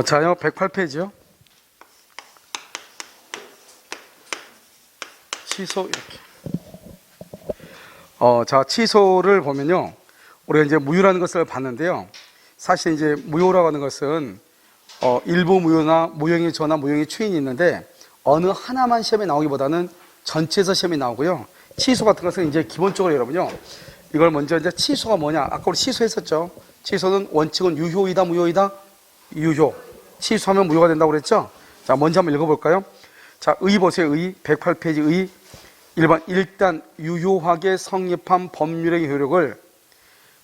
자요, 108페이지요. 취소, 이렇게. 자, 취소를 보면요. 우리가 이제 무효라는 것을 봤는데요. 사실 이제 무효라고 하는 것은, 일부 무효나 무형의 전화, 무형의 추인이 있는데, 어느 하나만 시험에 나오기보다는 전체에서 시험이 나오고요. 취소 같은 것은 이제 기본적으로 여러분요. 이걸 먼저 이제 취소가 뭐냐. 아까 우리 취소했었죠. 취소는 원칙은 유효이다, 무효이다? 유효. 취소하면 무효가 된다고 그랬죠? 자, 먼저 한번 읽어볼까요? 자, 의 보세요. 의. 108페이지 의. 1번. 일단 유효하게 성립한 법률의 효력을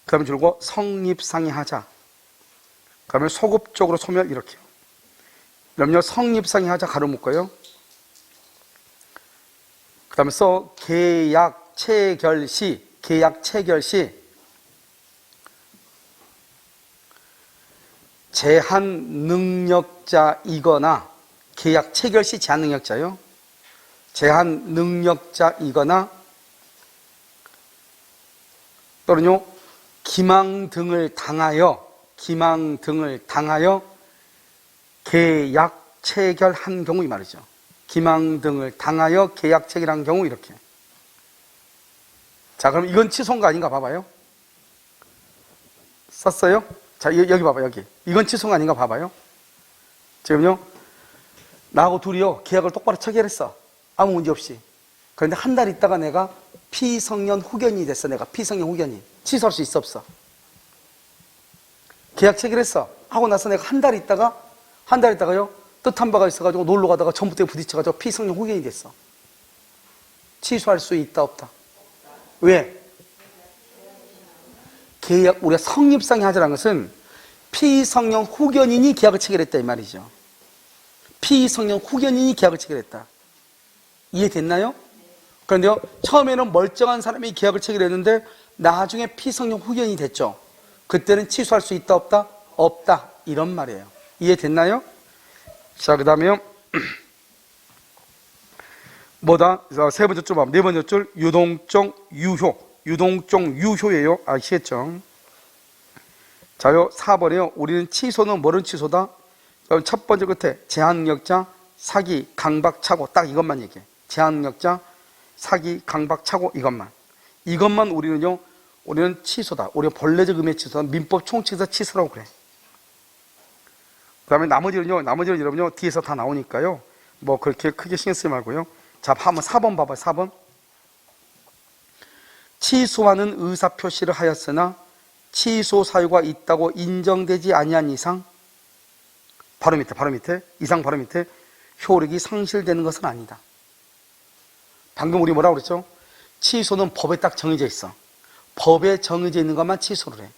그 다음에 줄고 성립상의하자. 그 다음에 소급적으로 소멸 이렇게요. 그럼요. 성립상의하자 가로 묶어요. 그 다음에 계약 체결 시 제한 능력자이거나 계약 체결 시 제한 능력자요. 제한 능력자이거나 또는요 기망 등을 당하여 계약 체결한 경우 이 말이죠. 기망 등을 당하여 계약 체결한 경우 이렇게. 자, 그럼 이건 취소인가 아닌가 봐봐요. 썼어요? 자, 여기 봐봐요, 여기. 이건 취소가 아닌가 봐봐요. 지금요, 나하고 둘이요, 계약을 똑바로 체결했어. 아무 문제 없이. 그런데 한 달 있다가 내가 피성년 후견이 됐어, 내가. 피성년 후견이. 취소할 수 있어, 없어? 계약 체결했어. 하고 나서 내가 한 달 있다가요, 뜻한 바가 있어가지고 놀러 가다가 전봇대에 부딪혀가지고 피성년 후견이 됐어. 취소할 수 있다, 없다? 왜? 계약, 우리가 성립상의 하자라는 것은 피성년 후견인이 계약을 체결했다 이 말이죠. 피성년 후견인이 계약을 체결했다. 이해됐나요? 그런데요, 처음에는 멀쩡한 사람이 계약을 체결했는데 나중에 피성년 후견인이 됐죠. 그때는 취소할 수 있다, 없다? 없다. 이런 말이에요. 이해됐나요? 자, 그 다음에요. 뭐다? 세 번째 줄, 네 번째 줄, 유동적 유효. 유동적 유효예요. 아시겠죠? 자요, 4번이에요. 우리는 취소는 뭐는 취소다? 그럼 첫 번째 끝에 제한능력자, 사기, 강박, 착오. 딱 이것만 얘기해. 제한능력자, 사기, 강박, 착오. 이것만 우리는 취소다. 우리가 본래적 의미의 취소다. 민법 총칙에서 취소라고 그래. 그 다음에 나머지는 여러분요, 뒤에서 다 나오니까요. 뭐 그렇게 크게 신경 쓰지 말고요. 자, 한번 4번 봐봐요. 4번. 취소하는 의사표시를 하였으나 취소 사유가 있다고 인정되지 아니한 이상 바로 밑에 효력이 상실되는 것은 아니다. 방금 우리 뭐라고 그랬죠? 취소는 법에 딱 정해져 있어. 법에 정해져 있는 것만 취소를 해.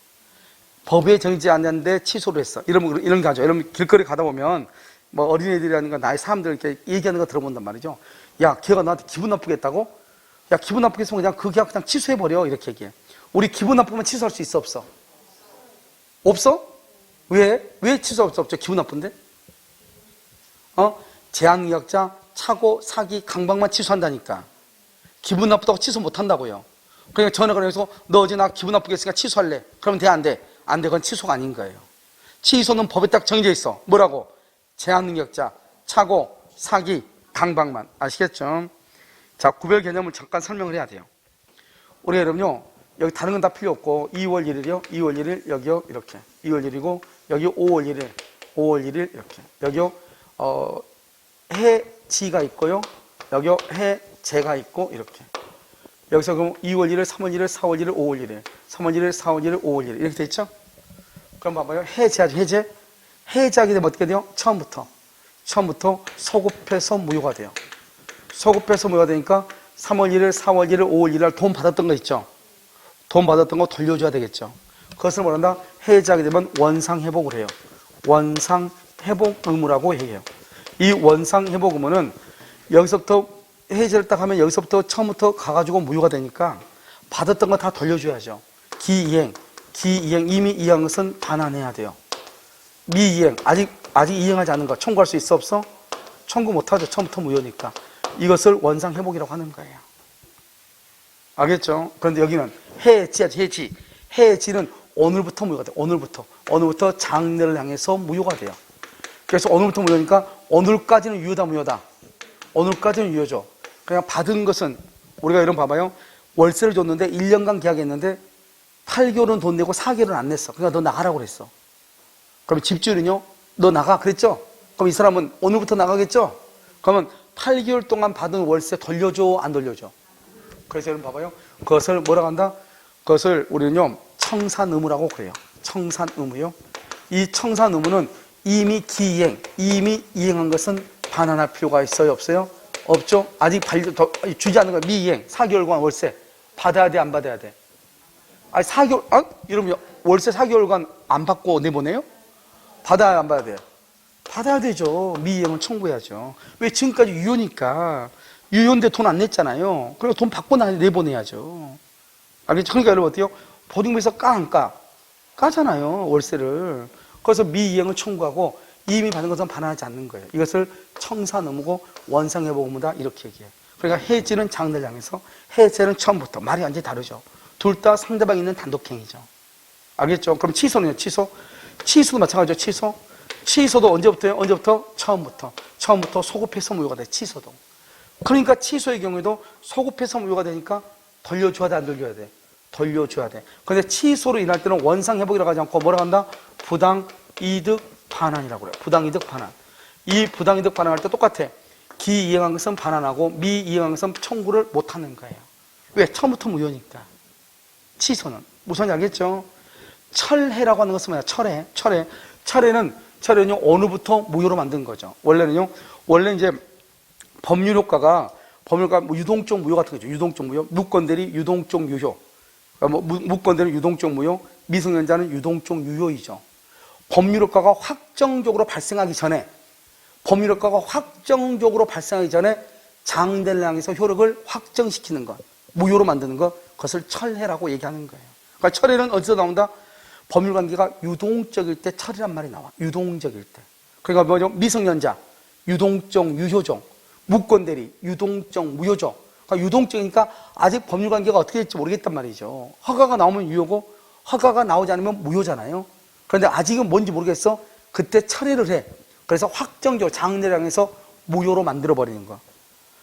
법에 정해지지 않는데 취소를 했어. 이런 게 하죠. 여러분 길거리 가다 보면 뭐 어린애들이라든가 나이 사람들 이렇게 얘기하는 거 들어본단 말이죠. 야, 걔가 나한테 기분 나쁘게 했다고? 야, 기분 나쁘게 했으면 그냥 그 계약 그냥 취소해버려. 이렇게 얘기해. 우리 기분 나쁘면 취소할 수 있어, 없어? 없어? 왜? 왜 취소할 수 없죠? 기분 나쁜데? 제한능력자, 착오, 사기, 강박만 취소한다니까. 기분 나쁘다고 취소 못 한다고요. 그러니까 전화가 해서 너 어제 나 기분 나쁘게 했으니까 취소할래. 그러면 돼, 안 돼? 안 돼. 그건 취소가 아닌 거예요. 취소는 법에 딱 정해져 있어. 뭐라고? 제한능력자, 착오, 사기, 강박만. 아시겠죠? 자, 구별 개념을 잠깐 설명을 해야 돼요. 우리 여러분요, 여기 다른 건 다 필요 없고 2월 1일이요. 2월 1일 여기요. 이렇게. 2월 1일이고 여기 5월 1일. 5월 1일 이렇게. 여기요. 해지가 있고요. 여기요. 해제가 있고 이렇게. 여기서 그럼 2월 1일, 3월 1일, 4월 1일, 5월 1일. 3월 1일, 4월 1일, 5월 1일. 이렇게 돼 있죠? 그럼 봐봐요. 해제하죠. 해제. 해제하게 되면 어떻게 돼요? 처음부터 소급해서 무효가 돼요. 소급해서 무효가 되니까 3월 1일, 4월 1일, 5월 1일 돈 받았던 거 있죠? 돈 받았던 거 돌려줘야 되겠죠? 그것을 뭐란다? 해제하게 되면 원상회복을 해요. 원상회복 의무라고 해요. 이 원상회복 의무는 여기서부터 해제를 딱 하면 여기서부터 처음부터 가가지고 무효가 되니까 받았던 거 다 돌려줘야죠. 기이행 이미 이행한 것은 반환해야 돼요. 미이행, 아직 이행하지 않은 거 청구할 수 있어, 없어? 청구 못하죠. 처음부터 무효니까. 이것을 원상회복이라고 하는 거예요. 알겠죠? 그런데 여기는 해지는 오늘부터 무효가 돼요. 오늘부터 장래를 향해서 무효가 돼요. 그래서 오늘부터 무효니까 오늘까지는 유효다, 무효다. 오늘까지는 유효죠. 그냥 받은 것은 우리가 이런 봐봐요. 월세를 줬는데 1년간 계약했는데 8개월은 돈 내고 4개월은 안 냈어. 그러니까 너 나가라고 그랬어. 그럼 집주인은요? 너 나가 그랬죠? 그럼 이 사람은 오늘부터 나가겠죠? 그러면 8개월 동안 받은 월세 돌려줘, 안 돌려줘? 그래서 여러분 봐봐요. 그것을 뭐라고 한다? 그것을 우리는요 청산 의무라고 그래요. 청산 의무요. 이 청산 의무는 이미 기이행, 이미 이행한 것은 반환할 필요가 있어요, 없어요? 없죠? 아직 주지 않는 거 미이행, 4개월간 월세 받아야 돼, 안 받아야 돼? 아니 4개월, 여러분 월세 4개월간 안 받고 내보내요? 받아야 안 받아야 돼요? 받아야 되죠. 미이행은 청구해야죠. 왜? 지금까지 유효니까. 유효인데 돈 안 냈잖아요. 그리고 돈 받고 내보내야죠. 알겠죠? 그러니까 여러분 어때요? 보증부에서 안 까? 까잖아요, 월세를. 그래서 미이행을 청구하고 이미 받은 것은 반환하지 않는 거예요. 이것을 청산 의무고 원상회복 의무다, 이렇게 얘기해요. 그러니까 해지는 장래를 향해서, 해제는 처음부터. 말이 완전히 다르죠. 둘 다 상대방이 있는 단독행위죠. 알겠죠? 그럼 취소는요, 취소? 취소도 마찬가지죠, 취소. 취소도 언제부터요? 언제부터? 처음부터. 처음부터 소급해서 무효가 돼, 취소도. 그러니까 취소의 경우에도 소급해서 무효가 되니까 돌려줘야 돼, 안 돌려야 돼? 돌려줘야 돼. 그런데 취소로 인할 때는 원상회복이라고 하지 않고 뭐라고 한다? 부당이득 반환이라고 그래요. 부당이득 반환. 이 부당이득 반환할 때 똑같아. 기이행한 것은 반환하고 미이행한 것은 청구를 못하는 거예요. 왜? 처음부터 무효니까. 취소는. 무슨 알겠죠? 철회라고 하는 것은 뭐야? 철회. 철회는요, 어느부터 무효로 만든 거죠. 원래 이제 법률효과가 뭐 유동적 무효 같은 거죠. 유동적 무효. 무건대리 유동적 유효. 그러니까 뭐 무건대리 유동적 무효, 미성년자는 유동적 유효이죠. 법률효과가 확정적으로 발생하기 전에, 장대를 향해서 효력을 확정시키는 것, 무효로 만드는 것, 그것을 철회라고 얘기하는 거예요. 그러니까 철회는 어디서 나온다? 법률관계가 유동적일 때 철이란 말이 나와. 유동적일 때. 그러니까 뭐죠? 미성년자, 유동적 유효종, 무건대리, 유동적 무효종. 그러니까 유동적이니까 아직 법률관계가 어떻게 될지 모르겠단 말이죠. 허가가 나오면 유효고 허가가 나오지 않으면 무효잖아요. 그런데 아직은 뭔지 모르겠어. 그때 철회를 해. 그래서 확정적으로 장래를 향해서 무효로 만들어버리는 거.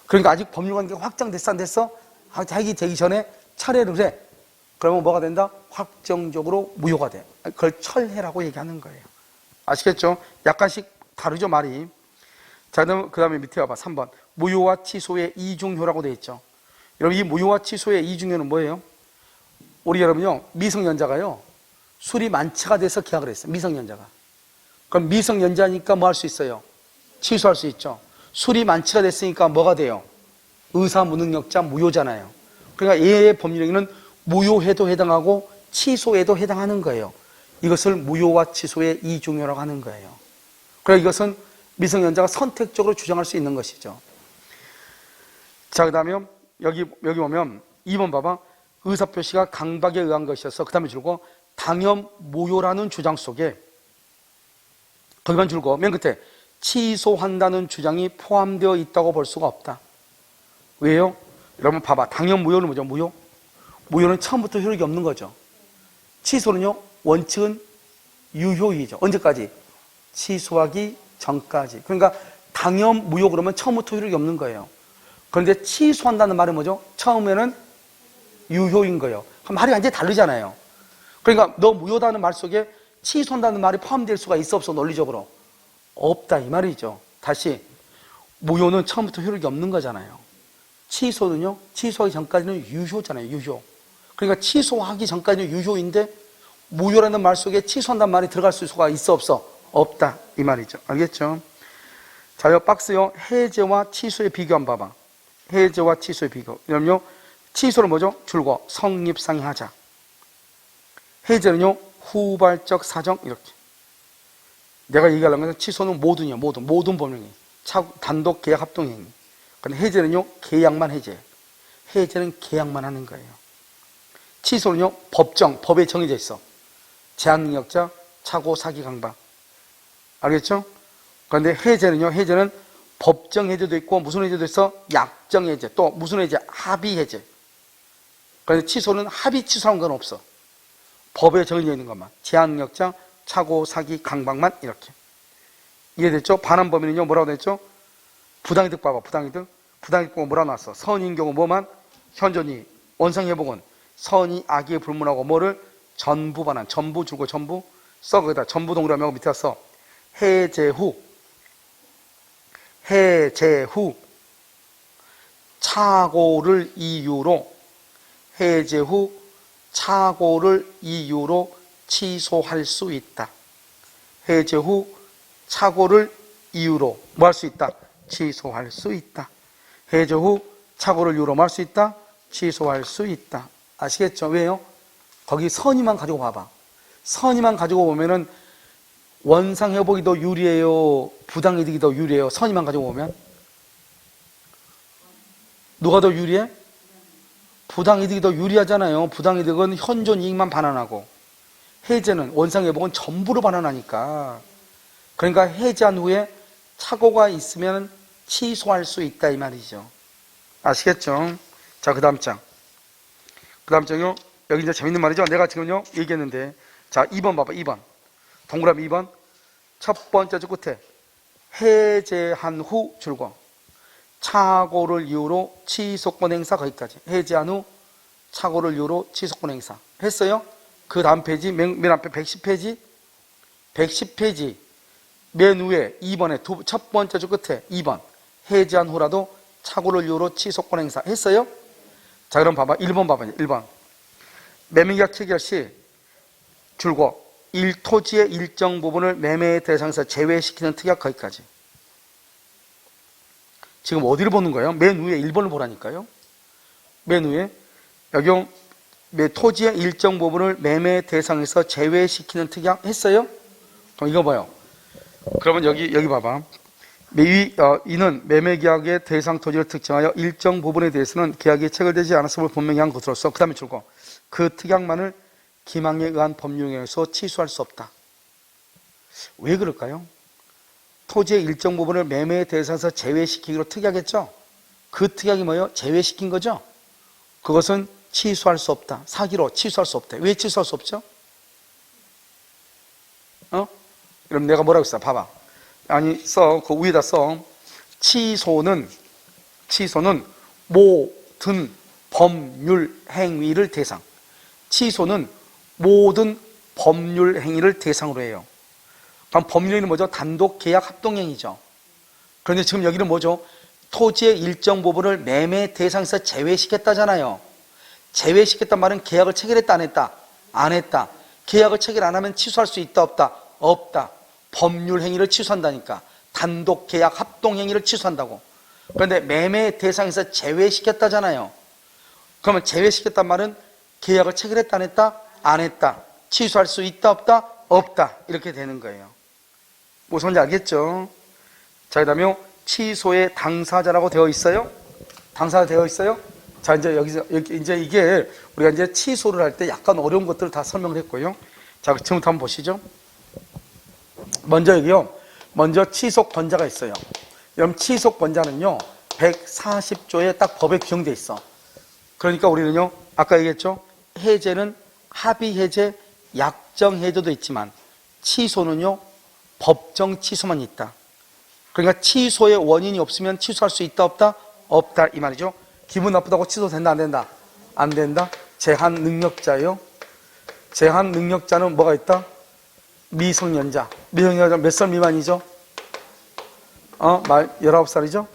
그러니까 아직 법률관계가 확정됐어, 안 됐어? 하기 되기 전에 철회를 해. 그러면 뭐가 된다? 확정적으로 무효가 돼. 그걸 철회라고 얘기하는 거예요. 아시겠죠? 약간씩 다르죠, 말이. 자, 그 다음에 밑에 와봐. 3번. 무효와 취소의 이중효라고 되어 있죠. 여러분, 이 무효와 취소의 이중효는 뭐예요? 우리 여러분요, 미성년자가요, 술이 만취가 돼서 계약을 했어요. 미성년자가. 그럼 미성년자니까 뭐 할 수 있어요? 취소할 수 있죠. 술이 만취가 됐으니까 뭐가 돼요? 의사무능력자 무효잖아요. 그러니까 얘의 법률행위는 무효에도 해당하고 취소에도 해당하는 거예요. 이것을 무효와 취소의 이중효라고 하는 거예요. 그러니까 이것은 미성년자가 선택적으로 주장할 수 있는 것이죠. 자, 그 다음에 여기 보면 2번 봐봐. 의사표시가 강박에 의한 것이어서, 그 다음에 줄고 당연 무효라는 주장 속에, 거기만 줄고 맨 끝에 취소한다는 주장이 포함되어 있다고 볼 수가 없다. 왜요? 여러분 봐봐. 당연 무효는 뭐죠? 무효는 처음부터 효력이 없는 거죠. 취소는요, 원칙은 유효이죠. 언제까지? 취소하기 전까지. 그러니까 당연 무효 그러면 처음부터 효력이 없는 거예요. 그런데 취소한다는 말은 뭐죠? 처음에는 유효인 거예요. 그럼 말이 완전히 다르잖아요. 그러니까 너 무효다는 말 속에 취소한다는 말이 포함될 수가 있어, 없어? 논리적으로 없다, 이 말이죠. 다시, 무효는 처음부터 효력이 없는 거잖아요. 취소는요, 취소하기 전까지는 유효잖아요. 유효. 그러니까 취소하기 전까지는 유효인데 무효라는 말 속에 취소한다는 말이 들어갈 수가 있어, 없어? 없다, 이 말이죠. 알겠죠? 자, 이 박스요, 해제와 취소의 비교 한번 봐봐. 해제와 취소의 비교. 그럼요, 취소는 뭐죠? 줄고 성립상의하자. 해제는요, 후발적 사정, 이렇게. 내가 얘기하려는 것은 취소는 모든 법령이 단독 계약 합동행위. 근데 해제는요, 계약만 해제. 해제는 계약만 하는 거예요. 취소는요, 법에 정해져 있어. 제한능력자, 차고, 사기, 강박. 알겠죠? 그런데 해제는 법정 해제도 있고, 무슨 해제도 있어? 약정 해제. 또 무슨 해제? 합의 해제. 그런데 취소는 합의 취소한 건 없어. 법에 정해져 있는 것만. 제한능력자, 차고, 사기, 강박만 이렇게. 이해됐죠? 반환 범위는요, 뭐라고 됐죠? 부당이득 봐봐, 부당이득. 부당이득 보고 뭐라 나왔어? 선인 경우 뭐만? 현존이. 원상회복은 선이 악의에 불문하고 뭐를? 전부 반환. 전부 줄고 전부 써. 거기다 전부 동그라미하고 밑에 써. 해제 후. 해제 후. 착오를 이유로. 해제 후 착오를 이유로 취소할 수 있다. 해제 후 착오를 이유로 뭐 할 수 있다? 취소할 수 있다. 해제 후 착오를 이유로 뭐 할 수 있다? 취소할 수 있다. 아시겠죠? 왜요? 거기 선의만 가지고 봐봐. 선의만 가지고 보면은 원상회복이 더 유리해요? 부당이득이 더 유리해요? 선의만 가지고 보면 누가 더 유리해? 부당이득이 더 유리하잖아요. 부당이득은 현존 이익만 반환하고 해제는 원상회복은 전부로 반환하니까. 그러니까 해제한 후에 착오가 있으면 취소할 수 있다 이 말이죠. 아시겠죠? 자, 그 다음 장. 그 다음 장요. 여기 이제 재밌는 말이죠. 내가 지금요 얘기했는데, 자 2번 봐봐. 2번 동그라미 2번 첫 번째 줄 끝에 해제한 후 줄과 착오를 이유로 취소권 행사. 거기까지. 해제한 후 착오를 이유로 취소권 행사 했어요. 그 다음 페이지 맨 앞에 110페이지 110페이지 맨 위에 2번에 첫 번째 줄 끝에 2번 해제한 후라도 착오를 이유로 취소권 행사 했어요. 자, 그럼 봐봐. 1번 봐봐. 1번 매매계약 체결 시 줄고 일토지의 일정 부분을 매매의 대상에서 제외시키는 특약. 거기까지. 지금 어디를 보는 거예요? 맨 위에 1번을 보라니까요. 맨 위에 여기 토지의 일정 부분을 매매 대상에서 제외시키는 특약 했어요? 그럼 이거 봐요. 그러면 여기 봐봐. 이는 매매계약의 대상 토지를 특정하여 일정 부분에 대해서는 계약이 체결되지 않았음을 분명히 한 것으로서 그 다음에 줄고 그 특약만을 기망에 의한 법률에서 취소할 수 없다. 왜 그럴까요? 토지의 일정 부분을 매매 대상에서 제외시키기로 특약했죠? 그 특약이 뭐예요? 제외시킨 거죠? 그것은 취소할 수 없다. 사기로 취소할 수 없다. 왜 취소할 수 없죠? 그럼 내가 뭐라고 써? 봐봐. 아니, 그 위에다 써. 취소는 모든 법률 행위를 대상. 취소는 모든 법률 행위를 대상으로 해요. 그럼 법률 행위는 뭐죠? 단독 계약 합동행위죠. 그런데 지금 여기는 뭐죠? 토지의 일정 부분을 매매 대상에서 제외시켰다잖아요. 제외시켰단 말은 계약을 체결했다 안 했다? 안 했다. 계약을 체결 안 하면 취소할 수 있다 없다? 없다. 법률 행위를 취소한다니까. 단독 계약 합동 행위를 취소한다고. 그런데 매매 대상에서 제외시켰다잖아요. 그러면 제외시켰단 말은 계약을 체결했다 안 했다? 안 했다. 취소할 수 있다 없다? 없다. 이렇게 되는 거예요. 무슨 말인지 알겠죠? 자, 그 다음에 취소의 당사자라고 되어 있어요? 당사자 되어 있어요? 자, 이제 여기서 이제 이게 우리가 이제 취소를 할 때 약간 어려운 것들을 다 설명을 했고요. 자, 지금부터 한번 보시죠. 먼저 여기요. 먼저 취소권자가 있어요. 그럼 취소권자는요. 140조에 딱 법에 규정돼 있어. 그러니까 우리는요. 아까 얘기했죠. 해제는 합의 해제, 약정 해제도 있지만 취소는요. 법정 취소만 있다. 그러니까 취소의 원인이 없으면 취소할 수 있다 없다? 없다 이 말이죠. 기분 나쁘다고 취소된다 안 된다? 안 된다. 제한 능력자예요. 제한 능력자는 뭐가 있다? 미성년자. 미성년자 몇 살 미만이죠? 19살이죠?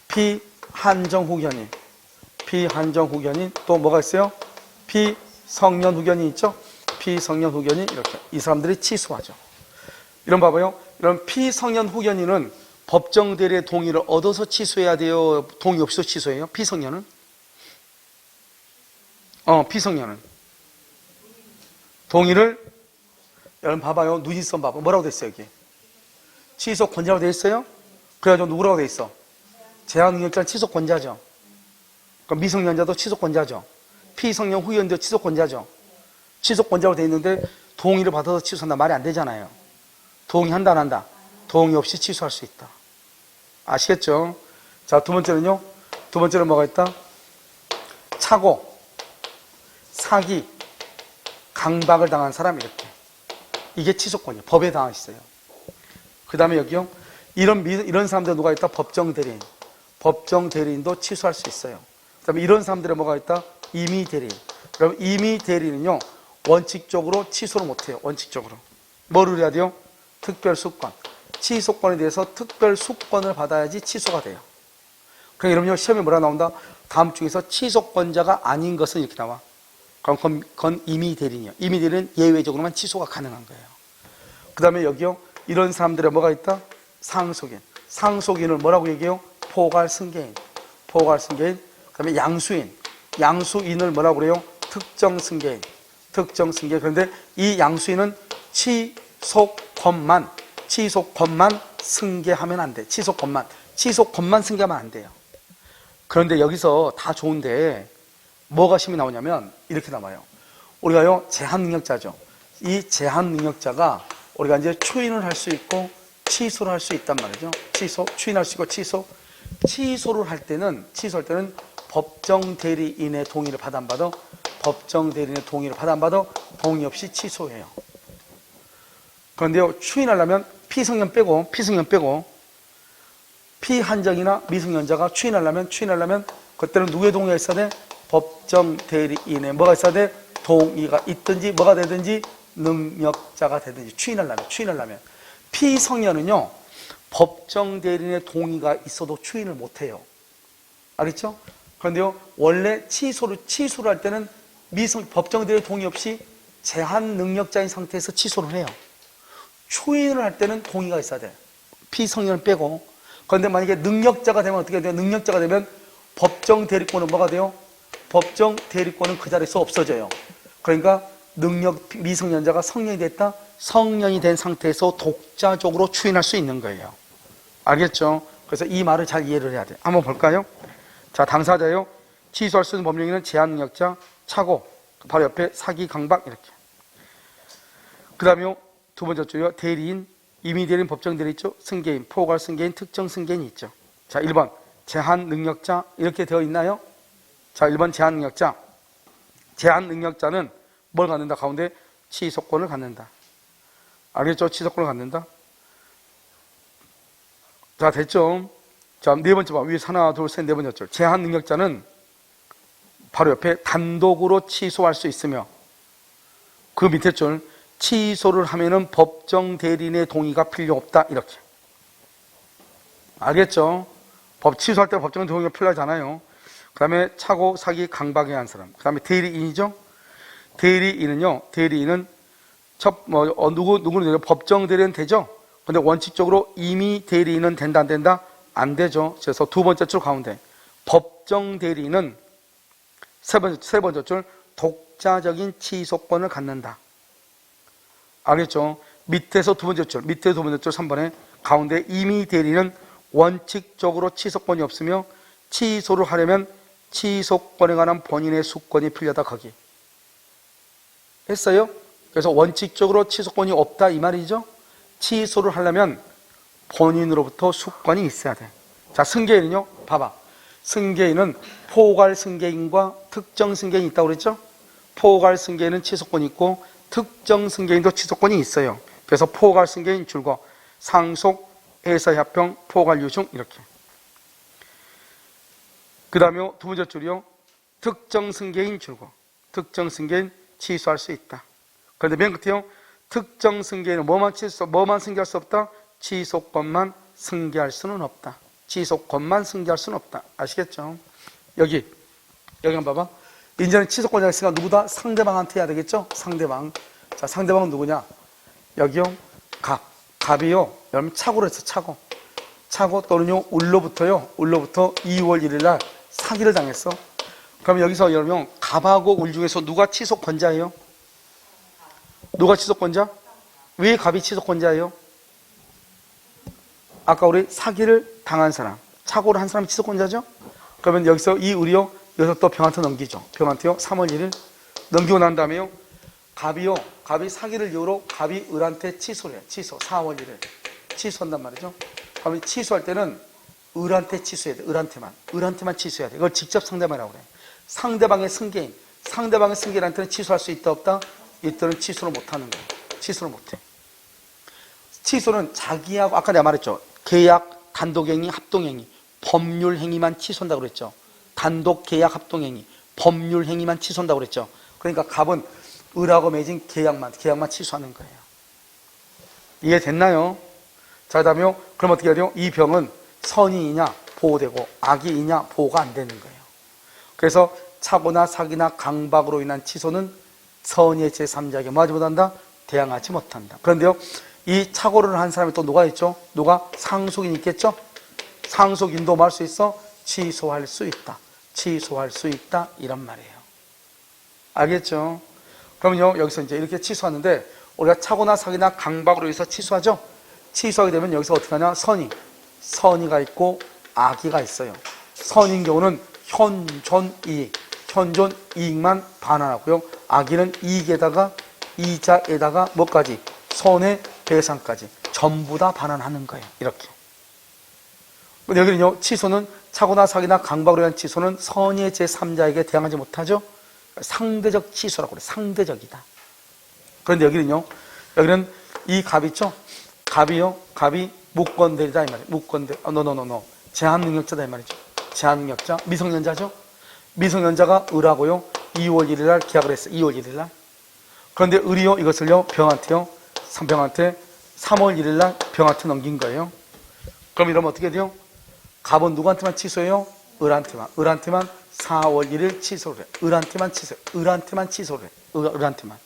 피한정 후견인. 피한정 후견인. 또 뭐가 있어요? 피성년 후견인 있죠? 피성년 후견인. 이렇게 이 사람들이 취소하죠. 이런 봐봐요. 이런 피성년 후견인은 법정 대리의 동의를 얻어서 취소해야 돼요? 동의 없이도 취소해요? 피성년은? 피성년은 동의를 여러분 봐봐요. 누진성 봐봐. 뭐라고 돼 있어요 여기? 취소권자로 돼 있어요? 그래가지고 누구라고 돼 있어? 제한능력자는 취소권자죠. 그럼 미성년자도 취소권자죠. 피성년 후견도 취소권자죠. 취소권자로 돼 있는데 동의를 받아서 취소한다 말이 안 되잖아요. 동의한다 안 한다? 동의 없이 취소할 수 있다. 아시겠죠? 자, 두 번째는요. 두 번째는 뭐가 있다? 착오, 사기, 강박을 당한 사람 이렇게. 이게 취소권이에요. 법에 당하 있어요. 그 다음에 여기요. 이런 사람들 누가 있다? 법정 대리인. 법정 대리인도 취소할 수 있어요. 그 다음에 이런 사람들의 뭐가 있다? 임의 대리인. 여러분, 임의 대리인은요, 원칙적으로 취소를 못해요. 원칙적으로. 뭐를 해야 돼요? 특별수권. 취소권에 대해서 특별수권을 받아야지 취소가 돼요. 그러니까 여러분요, 시험에 뭐라 나온다? 다음 중에서 취소권자가 아닌 것은 이렇게 나와. 그럼 그건 임의 대리인이요. 임의 대리인은 예외적으로만 취소가 가능한 거예요. 그 다음에 여기요, 이런 사람들의 뭐가 있다? 상속인. 상속인을 뭐라고 얘기해요? 포괄승계인. 포괄승계인. 그 다음에 양수인. 양수인을 뭐라고 그래요? 특정승계인. 특정승계인. 그런데 이 양수인은 취소권만 승계하면 안 돼. 취소권만 승계하면 안 돼요. 그런데 여기서 다 좋은데 뭐가 시험이 나오냐면 이렇게 나와요. 우리가요, 제한능력자죠. 이 제한능력자가 우리가 이제 추인을 할 수 있고 취소를 할 수 있단 말이죠. 추인할 수 있고 취소를 할 때는 법정 대리인의 동의를 받아 안 받아? 법정 대리인의 동의를 받아 안 받아? 동의 없이 취소해요. 그런데요, 추인하려면 피성년 빼고 피한정이나 미성년자가 추인하려면 그때는 누구의 동의가 있어야 돼? 법정 대리인의 뭐가 있어야 돼? 동의가 있든지 뭐가 되든지 능력자가 되든지 추인하려면 피성년은요, 법정 대리인의 동의가 있어도 추인을 못해요. 알겠죠? 그런데요, 원래 취소를 할 때는 법정 대리인의 동의 없이 제한 능력자인 상태에서 취소를 해요. 추인을 할 때는 동의가 있어야 돼. 피성년을 빼고. 그런데 만약에 능력자가 되면 어떻게 돼요? 능력자가 되면 법정 대리권은 뭐가 돼요? 법정 대리권은 그 자리에서 없어져요. 그러니까 미성년자가 성년이 됐다? 성년이 된 상태에서 독자적으로 추인할 수 있는 거예요. 알겠죠? 그래서 이 말을 잘 이해를 해야 돼요. 한번 볼까요? 자, 당사자요. 취소할 수 있는 법령에는 제한능력자, 차고, 바로 옆에 사기, 강박 이렇게. 그 다음에요. 두 번째 줄이요. 대리인, 임의대리인, 법정대리인 있죠? 승계인, 포괄승계인, 특정승계인이 있죠. 자, 1번 제한능력자 이렇게 되어 있나요? 자, 1번 제한능력자. 제한능력자는 뭘 갖는다? 가운데 취소권을 갖는다. 알겠죠? 취소권을 갖는다. 자, 됐죠? 자, 네 번째 봐. 위에 하나, 둘, 셋, 네 번째 줄. 제한능력자는 바로 옆에 단독으로 취소할 수 있으며 그 밑에 줄 취소를 하면은 법정 대리인의 동의가 필요 없다. 이렇게. 알겠죠? 취소할 때 법정 동의가 필요하잖아요. 그 다음에 차고, 사기, 강박에 한 사람. 그 다음에 대리인이죠? 대리인은 누구는 법정 대리인 되죠? 근데 원칙적으로 이미 대리인은 된다, 안 된다? 안 되죠. 그래서 두 번째 줄 가운데. 법정 대리인은 세 번째 줄 독자적인 취소권을 갖는다. 알겠죠? 밑에서 두 번째 줄 3번에 가운데 임의 대리는 원칙적으로 취소권이 없으며 취소를 하려면 취소권에 관한 본인의 수권이 필요하다. 거기 했어요? 그래서 원칙적으로 취소권이 없다 이 말이죠? 취소를 하려면 본인으로부터 수권이 있어야 돼. 자, 승계인은요? 봐봐. 승계인은 포괄승계인과 특정승계인이 있다고 그랬죠? 포괄승계인은 취소권이 있고 특정승계인도 취소권이 있어요. 그래서 포괄승계인 줄거 상속, 해사협병, 포괄유증 이렇게. 그 다음에 두 번째 줄이요. 특정승계인 줄거 특정승계인 취소할 수 있다. 그런데 맨 끝에요. 특정승계인은 뭐만 승계할 수 없다? 취소권만 승계할 수는 없다. 취소권만 승계할 수는 없다. 아시겠죠? 여기 한번 봐봐. 이제는 취소권자가 있으니까 누구다? 상대방한테 해야 되겠죠? 상대방. 자, 상대방은 누구냐? 여기요. 갑이요. 여러분 차고로 했어. 차고 또는요. 울로부터 2월 1일 날 사기를 당했어. 그럼 여기서 여러분 갑하고 울 중에서 누가 취소권자예요? 누가 취소권자? 왜 갑이 취소권자예요? 아까 우리 사기를 당한 사람, 착오를 한 사람이 취소권자죠? 그러면 여기서 이 을이요, 여기서 또 병한테 넘기죠. 병한테요, 3월 1일 넘기고 난 다음에요, 갑이 사기를 이유로 갑이 을한테 취소를 해요. 취소, 4월 1일 취소한단 말이죠. 그럼 취소할 때는 을한테 취소해야 돼. 을한테만 취소해야 돼. 이걸 직접 상대방이라고 그래. 상대방의 승계인한테는 취소할 수 있다 없다? 이때는 취소를 못하는 거예요. 취소를 못해. 취소는 자기하고, 아까 내가 말했죠. 계약, 단독행위, 합동행위, 법률행위만 취소한다고 그랬죠. 단독, 계약, 합동행위, 법률행위만 취소한다고 그랬죠. 그러니까 갑은 을하고 맺은 계약만 취소하는 거예요. 이해됐나요? 자, 그 다음에 그럼 어떻게 해야 돼요? 이 병은 선이냐 보호되고 악이냐 보호가 안 되는 거예요. 그래서 착오나 사기나 강박으로 인한 취소는 선의의 제3자에게 뭐하지 못한다? 대항하지 못한다. 그런데요, 이 착오를 한 사람이 또 누가 있죠? 누가? 상속인이 있겠죠? 상속인도 뭐 할 수 있어? 취소할 수 있다. 취소할 수 있다. 이런 말이에요. 알겠죠? 그러면요, 여기서 이제 이렇게 취소하는데, 우리가 착오나 사기나 강박으로 해서 취소하죠? 취소하게 되면 여기서 어떻게 하냐? 선의가 있고 악의가 있어요. 선인 경우는 현존 이익만 반환하고요. 악의는 이익에다가 이자에다가 뭐까지? 손해배상까지 전부 다 반환하는 거예요. 이렇게. 여기는요, 취소는 착오나 사기나 강박으로 인한 취소는 선의의 제3자에게 대항하지 못하죠. 상대적 취소라고 그래요. 상대적이다. 그런데 여기는 이 갑 있죠? 갑이 무권대리다 이 말이에요. 무권대, 제한 능력자다 이 말이죠. 제한 능력자, 미성년자죠? 미성년자가 을하고요, 2월 1일 날 계약을 했어요. 2월 1일 날. 그런데 을이요, 이것을요, 병한테 3월 1일 날 병한테 넘긴 거예요. 그럼 이러면 어떻게 돼요? 갑은 누구한테만 취소해요? 을한테만 4월 1일 취소를 해. 을한테만 취소를 해. 을한테만.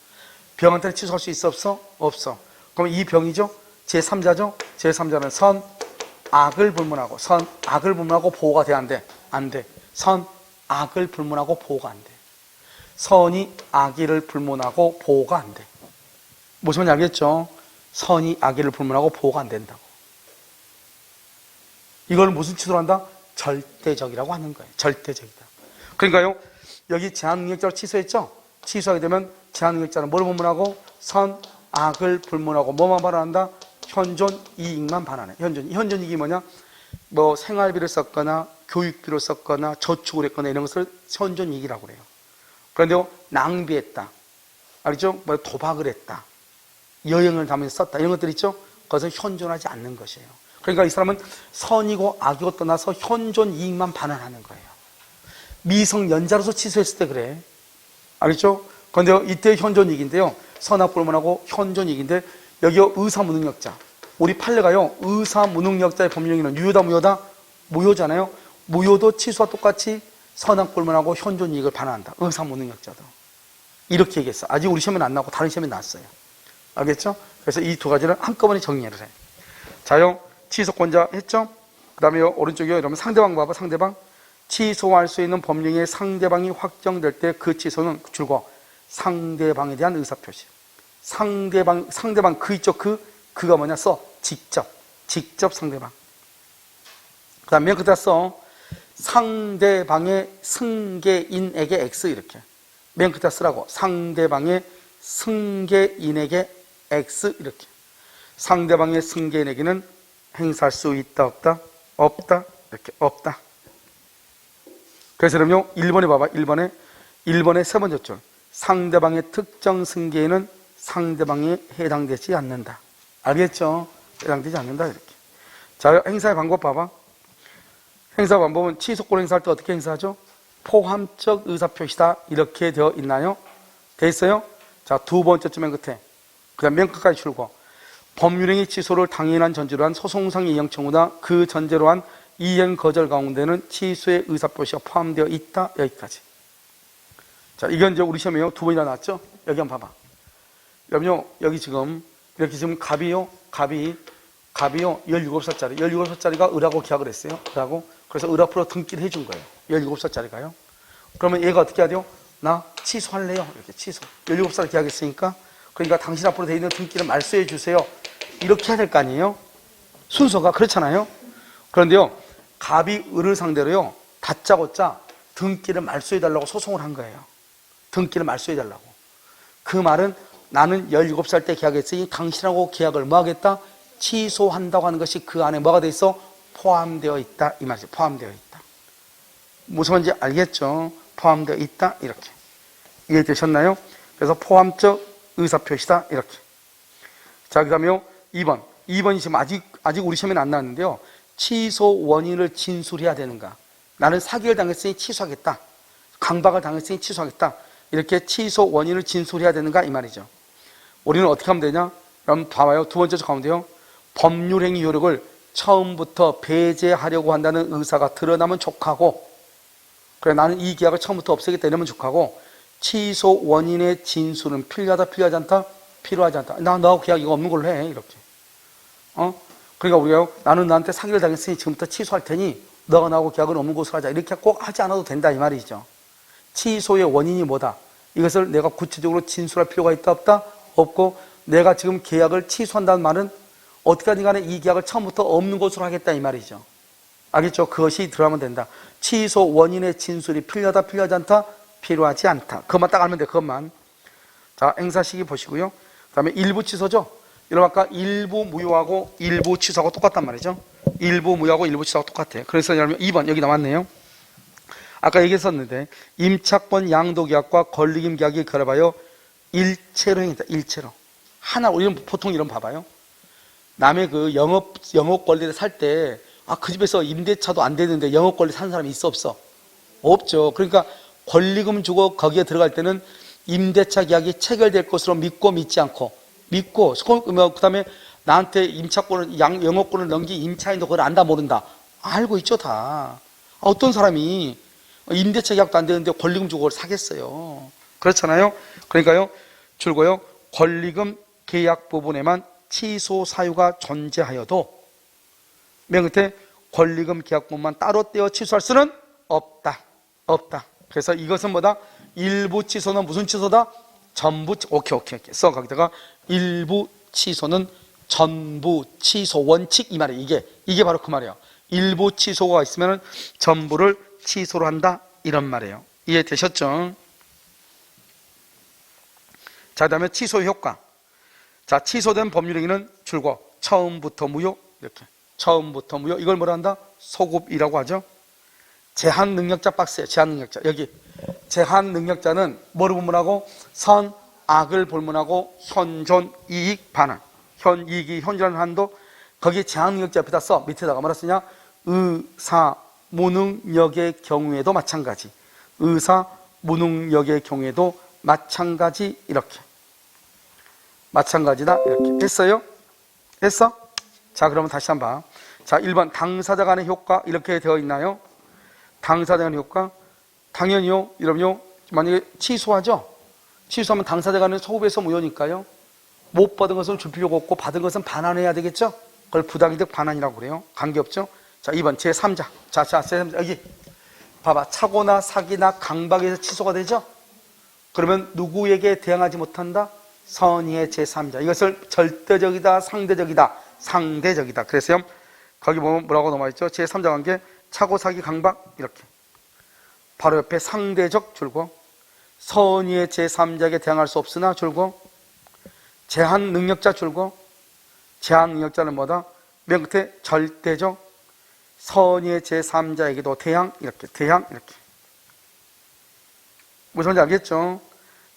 병한테는 취소할 수 있어, 없어? 없어. 그럼 이 병이죠? 제3자죠? 제3자는 선악을 불문하고 보호가 돼, 안 돼? 안 돼. 선악을 불문하고 보호가 안 돼. 선이 악의를 불문하고 보호가 안 돼. 무슨 말인지 알겠죠? 선이 악의를 불문하고 보호가 안 된다고. 이걸 무슨 취소를 한다? 절대적이라고 하는 거예요. 절대적이다. 그러니까요, 여기 제한능력자로 취소했죠? 취소하게 되면 제한능력자는 뭘 불문하고? 선악을 불문하고 뭐만 반환한다? 현존 이익만 반환해. 현존 이익이 뭐냐? 뭐 생활비를 썼거나 교육비를 썼거나 저축을 했거나 이런 것을 현존 이익이라고 그래요. 그런데요, 낭비했다. 알죠? 뭐 도박을 했다. 여행을 가면서 썼다. 이런 것들 있죠? 그것은 현존하지 않는 것이에요. 그러니까 이 사람은 선이고 악이고 떠나서 현존 이익만 반환하는 거예요. 미성년자로서 취소했을 때 그래. 알겠죠? 그런데 이때 현존 이익인데요. 선악 불문하고 현존 이익인데 여기요, 의사무능력자. 우리 판례가요, 의사무능력자의 법령에는 유효다 무효다? 무효잖아요. 무효도 취소와 똑같이 선악 불문하고 현존 이익을 반환한다. 의사무능력자도. 이렇게 얘기했어. 아직 우리 시험에 안 나오고 다른 시험에 나왔어요. 알겠죠? 그래서 이 두 가지를 한꺼번에 정리를 해. 자요, 취소권자 했죠? 그 다음에 오른쪽이요, 이러면 상대방 봐봐, 상대방. 취소할 수 있는 법령의 상대방이 확정될 때 그 취소는 줄거 상대방에 대한 의사표시. 상대방 그 있죠? 그가 뭐냐? 직접 상대방. 그 다음에 맨 끝에 써 상대방의 승계인에게 X 이렇게. 맨 끝에 쓰라고. 상대방의 승계인에게 X 이렇게. 상대방의 승계인에게는 행사할 수 있다 없다? 없다. 이렇게 없다. 그래서 그럼요, 1번에 봐봐. 1번의 세 번째 줄. 상대방의 특정 승계인은 상대방에 해당되지 않는다. 알겠죠? 해당되지 않는다. 이렇게. 자, 행사의 방법 봐봐. 행사 방법은 취소권 행사할 때 어떻게 행사하죠? 포함적 의사표시다. 이렇게 되어 있나요? 돼 있어요? 자, 두 번째 맨 끝에. 그 다음 맨 끝까지 줄고. 법률행위 취소를 당연한 전제로 한 소송상의 이행 청구나 그 전제로 한 이행 거절 가운데는 취소의 의사표시가 포함되어 있다. 여기까지. 자, 이건 이제 우리 시험에요, 두 번이나 나왔죠? 여기 한번 봐봐. 여러분요, 여기 지금, 이렇게 지금 갑이요, 17살짜리. 17살짜리가 을하고 계약을 했어요. 을하고. 그래서 을 앞으로 등기를 해준 거예요. 17살짜리가요. 그러면 얘가 어떻게 해야 돼요? 나 취소할래요. 이렇게 취소. 17살 계약했으니까. 그러니까 당신 앞으로 돼 있는 등기를 말소해 주세요. 이렇게 해야 될 거 아니에요? 순서가 그렇잖아요? 그런데요, 갑이 을을 상대로요, 다짜고짜 등기를 말소해달라고 소송을 한 거예요. 등기를 말소해달라고. 그 말은 나는 17살 때 계약했으니 당신하고 계약을 뭐 하겠다? 취소한다고 하는 것이 그 안에 뭐가 돼 있어? 포함되어 있다. 이 말이죠. 포함되어 있다. 무슨 말인지 알겠죠? 포함되어 있다. 이렇게. 이해되셨나요? 그래서 포함적 의사표시다. 이렇게. 자, 그 다음에요. 2번 2번이 지금 아직 우리 시험에는 안 나왔는데요. 취소 원인을 진술해야 되는가? 나는 사기를 당했으니 취소하겠다. 강박을 당했으니 취소하겠다. 이렇게 취소 원인을 진술해야 되는가 이 말이죠. 우리는 어떻게 하면 되냐? 그럼 봐봐요. 두 번째 가면 돼요. 법률행위 효력을 처음부터 배제하려고 한다는 의사가 드러나면 족하고, 그래 나는 이 계약을 처음부터 없애겠다 이러면 족하고, 취소 원인의 진술은 필요하다 필요하지 않다? 필요하지 않다. 나 너하고 계약 이거 없는 걸로 해 이렇게. 그러니까 우리가 나는 너한테 사기를 당했으니 지금부터 취소할 테니 너가 나하고 계약은 없는 곳으로 하자 이렇게 꼭 하지 않아도 된다 이 말이죠. 취소의 원인이 뭐다? 이것을 내가 구체적으로 진술할 필요가 있다 없다? 없고, 내가 지금 계약을 취소한다는 말은 어떻게 하든 간에 이 계약을 처음부터 없는 곳으로 하겠다 이 말이죠. 알겠죠? 그것이 들어가면 된다. 취소 원인의 진술이 필요하다 필요하지 않다? 필요하지 않다. 그것만 딱 알면 돼. 그것만. 자, 행사 시기 보시고요. 그 다음에 일부 취소죠. 여러분 아까 일부 무효하고 일부 취소하고 똑같단 말이죠. 일부 무효하고 일부 취소하고 똑같아요. 그래서 여러분 2번 여기 나왔네요. 아까 얘기했었는데 임차권 양도계약과 권리금 계약이 결합하여 일체로 행위다. 일체로. 하나, 우리는 보통 이런 봐봐요. 남의 그 영업 권리를 살 때, 그 집에서 임대차도 안 되는데 영업 권리 사는 사람이 있어, 없어? 없죠. 그러니까 권리금 주고 거기에 들어갈 때는 임대차 계약이 체결될 것으로 믿고 믿지 않고, 믿고, 그 다음에 나한테 임차권을, 영업권을 넘긴 임차인도 그걸 안다, 모른다. 알고 있죠, 다. 어떤 사람이 임대차 계약도 안 되는데 권리금 주고 그걸 사겠어요. 그렇잖아요. 그러니까요, 줄고요, 권리금 계약 부분에만 취소 사유가 존재하여도 맨 끝에 권리금 계약 부분만 따로 떼어 취소할 수는 없다. 없다. 그래서 이것은 뭐다? 일부 취소는 무슨 취소다? 전부. 오케이. 써 거기다가 일부 취소는 전부 취소 원칙 이 말이에요. 이게 바로 그 말이에요. 일부 취소가 있으면 전부를 취소로 한다 이런 말이에요. 이해되셨죠? 자, 그다음에 취소 효과. 자, 취소된 법률행위는 줄고 처음부터 무효 이렇게. 처음부터 무효. 이걸 뭐라 한다? 소급이라고 하죠. 제한 능력자 박스에 제한 능력자. 여기 제한 능력자는 뭐를 불문하고? 선, 악을 불문하고 현존, 이익, 반환. 현이익이 현존하는 한도. 거기에 제한 능력자 옆에다 써. 밑에다가 뭐라 쓰냐? 의사, 무능력의 경우에도 마찬가지. 의사, 무능력의 경우에도 마찬가지. 이렇게. 마찬가지다. 이렇게. 했어요? 했어? 자, 그러면 다시 한번 봐. 자, 1번 당사자 간의 효과 이렇게 되어 있나요? 당사자 간의 효과? 당연히요. 여러분요. 만약에 취소하죠? 취소하면 당사자 간의 소급에서 무효니까요. 못 받은 것은 줄 필요가 없고 받은 것은 반환해야 되겠죠? 그걸 부당이득 반환이라고 그래요. 관계없죠? 자, 2번 제3자. 자, 제3자. 여기 봐봐. 착오나 사기나 강박에서 취소가 되죠? 그러면 누구에게 대항하지 못한다? 선의의 제3자. 이것을 절대적이다, 상대적이다, 상대적이다. 그래서요, 거기 보면 뭐라고 넘어있죠? 제3자 관계, 착오, 사기, 강박, 이렇게. 바로 옆에 상대적 줄고, 선의의 제3자에게 대항할 수 없으나 줄고, 제한 능력자 줄고, 제한 능력자는 뭐다? 맨 끝에 절대적, 선의의 제3자에게도 대항, 이렇게, 대항, 이렇게. 무슨 말인지 알겠죠?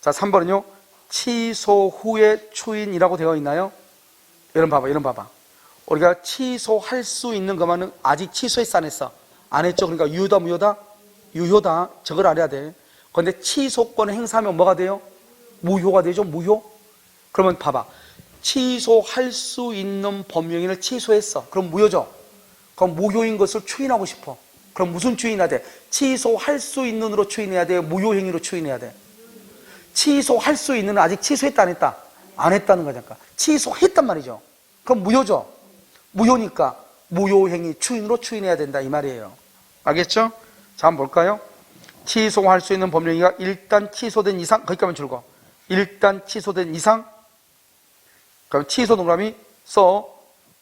자, 3번은요, 취소 후에 추인이라고 되어 있나요? 이런 봐봐. 우리가 취소할 수 있는 것만은 아직 취소했어, 안 했어? 안 했죠? 그러니까 유효다, 무효다? 유효다. 저걸 알아야 돼. 그런데 취소권을 행사하면 뭐가 돼요? 무효가 되죠, 무효? 그러면 봐봐. 취소할 수 있는 법령인을 취소했어. 그럼 무효죠? 그럼 무효인 것을 추인하고 싶어. 그럼 무슨 추인해야 돼? 취소할 수 있는으로 추인해야 돼? 무효행위로 추인해야 돼? 취소할 수 있는 아직 취소했다 안 했다? 안 했다는 거니까 취소했단 말이죠. 그럼 무효죠. 무효니까 무효행위 추인으로 추인해야 된다 이 말이에요. 알겠죠? 자, 한번 볼까요? 취소할 수 있는 법령행위가 일단 취소된 이상, 거기까지 하면 줄고 일단 취소된 이상, 그럼 취소 동그라미 써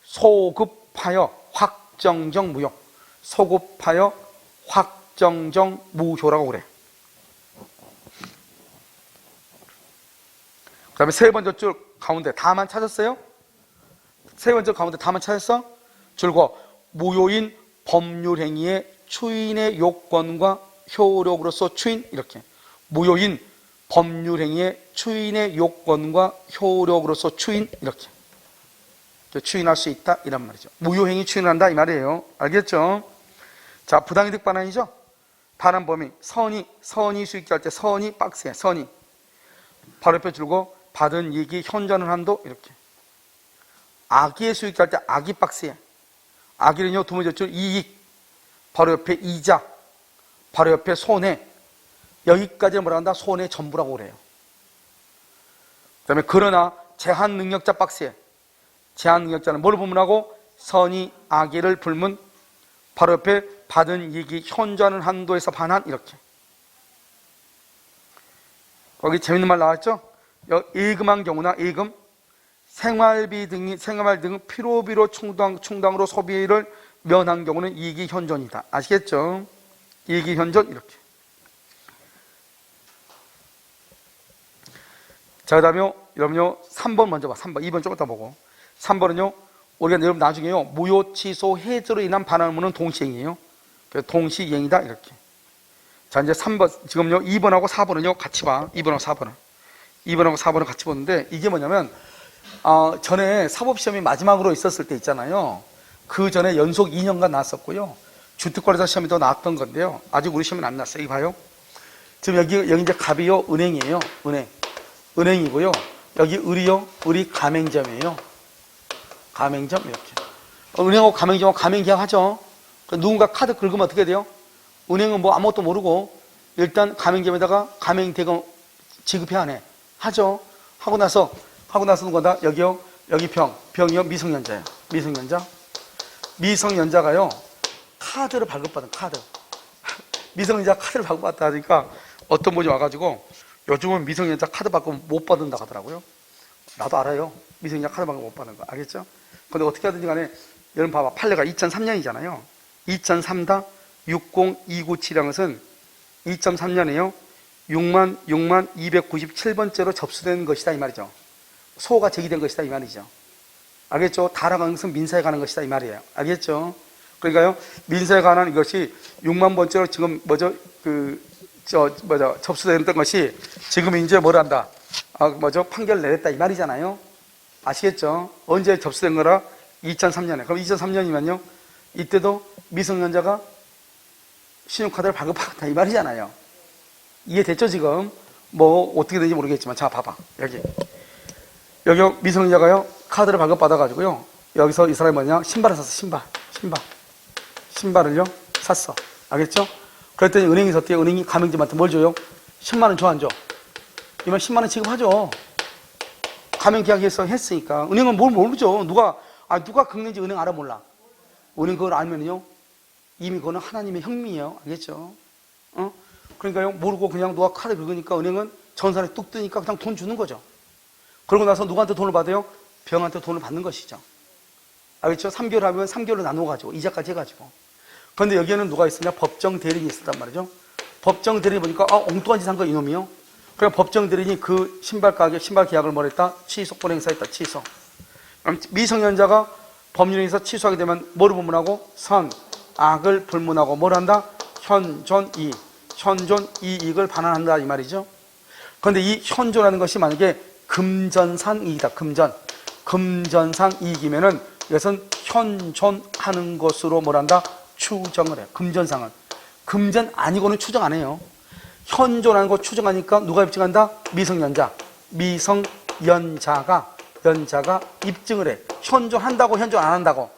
소급하여 확정적 무효. 소급하여 확정적 무효라고 그래. 그 다음에 세 번째 줄 가운데 다만 찾았어요? 세 번째 가운데 다만 찾았어? 줄고 무효인 법률행위의 추인의 요건과 효력으로서 추인 이렇게. 무효인 법률행위의 추인의 요건과 효력으로서 추인 이렇게. 추인할 수 있다 이란 말이죠. 무효행위 추인한다 이 말이에요. 알겠죠? 자, 부당이득 반환이죠. 반환 범위 선이 수익할 때 선이 박스에 선이 바로 옆에 줄고 받은 이익이 현저하는 한도 이렇게. 악의의 수익할 때 악의 박스에 악의는요 두 번째 줄 이익 바로 옆에 이자 바로 옆에 손해 여기까지 뭐라 한다? 손해 전부라고 그래요. 그 다음에 그러나 제한 능력자 박스에 제한 능력자는 뭘 불문하고 선이 악의를 불문 바로 옆에 받은 이익이 현저하는 한도에서 반환 이렇게. 거기 재밌는 말 나왔죠? 예금한 경우나 예금 생활비 등 필요비로 충당으로 소비를 면한 경우는 이익이 현존이다. 아시겠죠? 이익이 현존 이렇게. 자, 그 다음에 여러분요 3번 먼저 봐. 3번 2번 좀 이따 보고 3번은요 우리가 여러분 나중에요 무효 취소 해제로 인한 반환문은 동시행이에요. 그래서 동시행이다 이렇게. 자, 이제 3번 지금요 2번하고 4번은요 같이 봐. 2번하고 4번을 같이 보는데 이게 뭐냐면 전에 사법시험이 마지막으로 있었을 때 있잖아요. 그 전에 연속 2년간 나왔었고요. 주택거래사 시험이 더 나왔던 건데요. 아직 우리 시험은 안 났어요. 이거 봐요. 지금 여기 이제 갑이요 은행이에요. 은행이고요. 여기 을이요. 을이 가맹점이에요. 가맹점 이렇게. 은행하고 가맹점하고 가맹계약 하죠. 누군가 카드 긁으면 어떻게 돼요? 은행은 뭐 아무것도 모르고 일단 가맹점에다가 가맹대금 지급해 안 해. 하죠. 하고 나서 누구다? 여기요. 여기 병이요. 미성년자예요. 미성년자가요. 카드를 발급받은 카드. 미성년자 카드를 발급받다 하니까 어떤 분이 와가지고 요즘은 미성년자 카드 발급 못 받는다 하더라고요. 나도 알아요. 미성년자 카드 발급 못 받는 거. 알겠죠? 근데 어떻게 하든지 간에 여러분 봐봐. 판례가 2003년이잖아요. 2003-60297이라는 것은 2003년에요. 6297번째로 접수된 것이다 이 말이죠. 소가 제기된 것이다 이 말이죠. 알겠죠? 다라는 것은 민사에 관한 것이다 이 말이에요. 알겠죠? 그러니까요 민사에 관한 이것이 6만 번째로 지금 접수됐던 것이 지금 이제 뭘 한다? 판결을 내렸다 이 말이잖아요. 아시겠죠? 언제 접수된 거라? 2003년에. 그럼 2003년이면요 이때도 미성년자가 신용카드를 발급받았다 이 말이잖아요. 이해됐죠 지금? 뭐 어떻게 되는지 모르겠지만 자 봐봐 여기 미성년자가요 카드를 발급받아가지고요 여기서 이 사람이 뭐냐 신발을 샀어. 신발을요 샀어. 알겠죠? 그랬더니 은행에서 어때요? 은행이 가맹점한테 뭘 줘요? 10만 원 줘 안 줘? 이만 10만 원 지급하죠. 가맹 계약해서 했으니까. 은행은 뭘 모르죠. 누가 긁는지 은행 알아 몰라. 은행 그걸 알면요 이미 그거는 하나님의 형미예요. 알겠죠? 그러니까요 모르고 그냥 누가 카드 긁으니까 은행은 전산에 뚝 뜨니까 그냥 돈 주는 거죠. 그러고 나서 누구한테 돈을 받아요? 병한테 돈을 받는 것이죠. 알겠죠? 3개월 하면 3개월로 나눠가지고 이자까지 해가지고. 그런데 여기에는 누가 있으냐? 법정 대리인이 있었단 말이죠. 법정 대리인 보니까 엉뚱한 짓 한 거 이놈이요. 그래 법정 대리인이 그 신발 계약을 뭘 했다? 취소권 행사했다. 취소. 그럼 미성년자가 법률에서 취소하게 되면 뭐를 불문하고? 선, 악을 불문하고 뭘 한다? 현존 이익을 반환한다 이 말이죠. 그런데 이 현존하는 것이 만약에 금전상 이익이다. 금전상 이익이면은 이것은 현존하는 것으로 뭘 한다? 추정을 해요. 금전상은. 금전 아니고는 추정 안 해요. 현존하는 거 추정하니까 누가 입증한다? 미성년자가 입증을 해. 현존한다고 현존 안 한다고?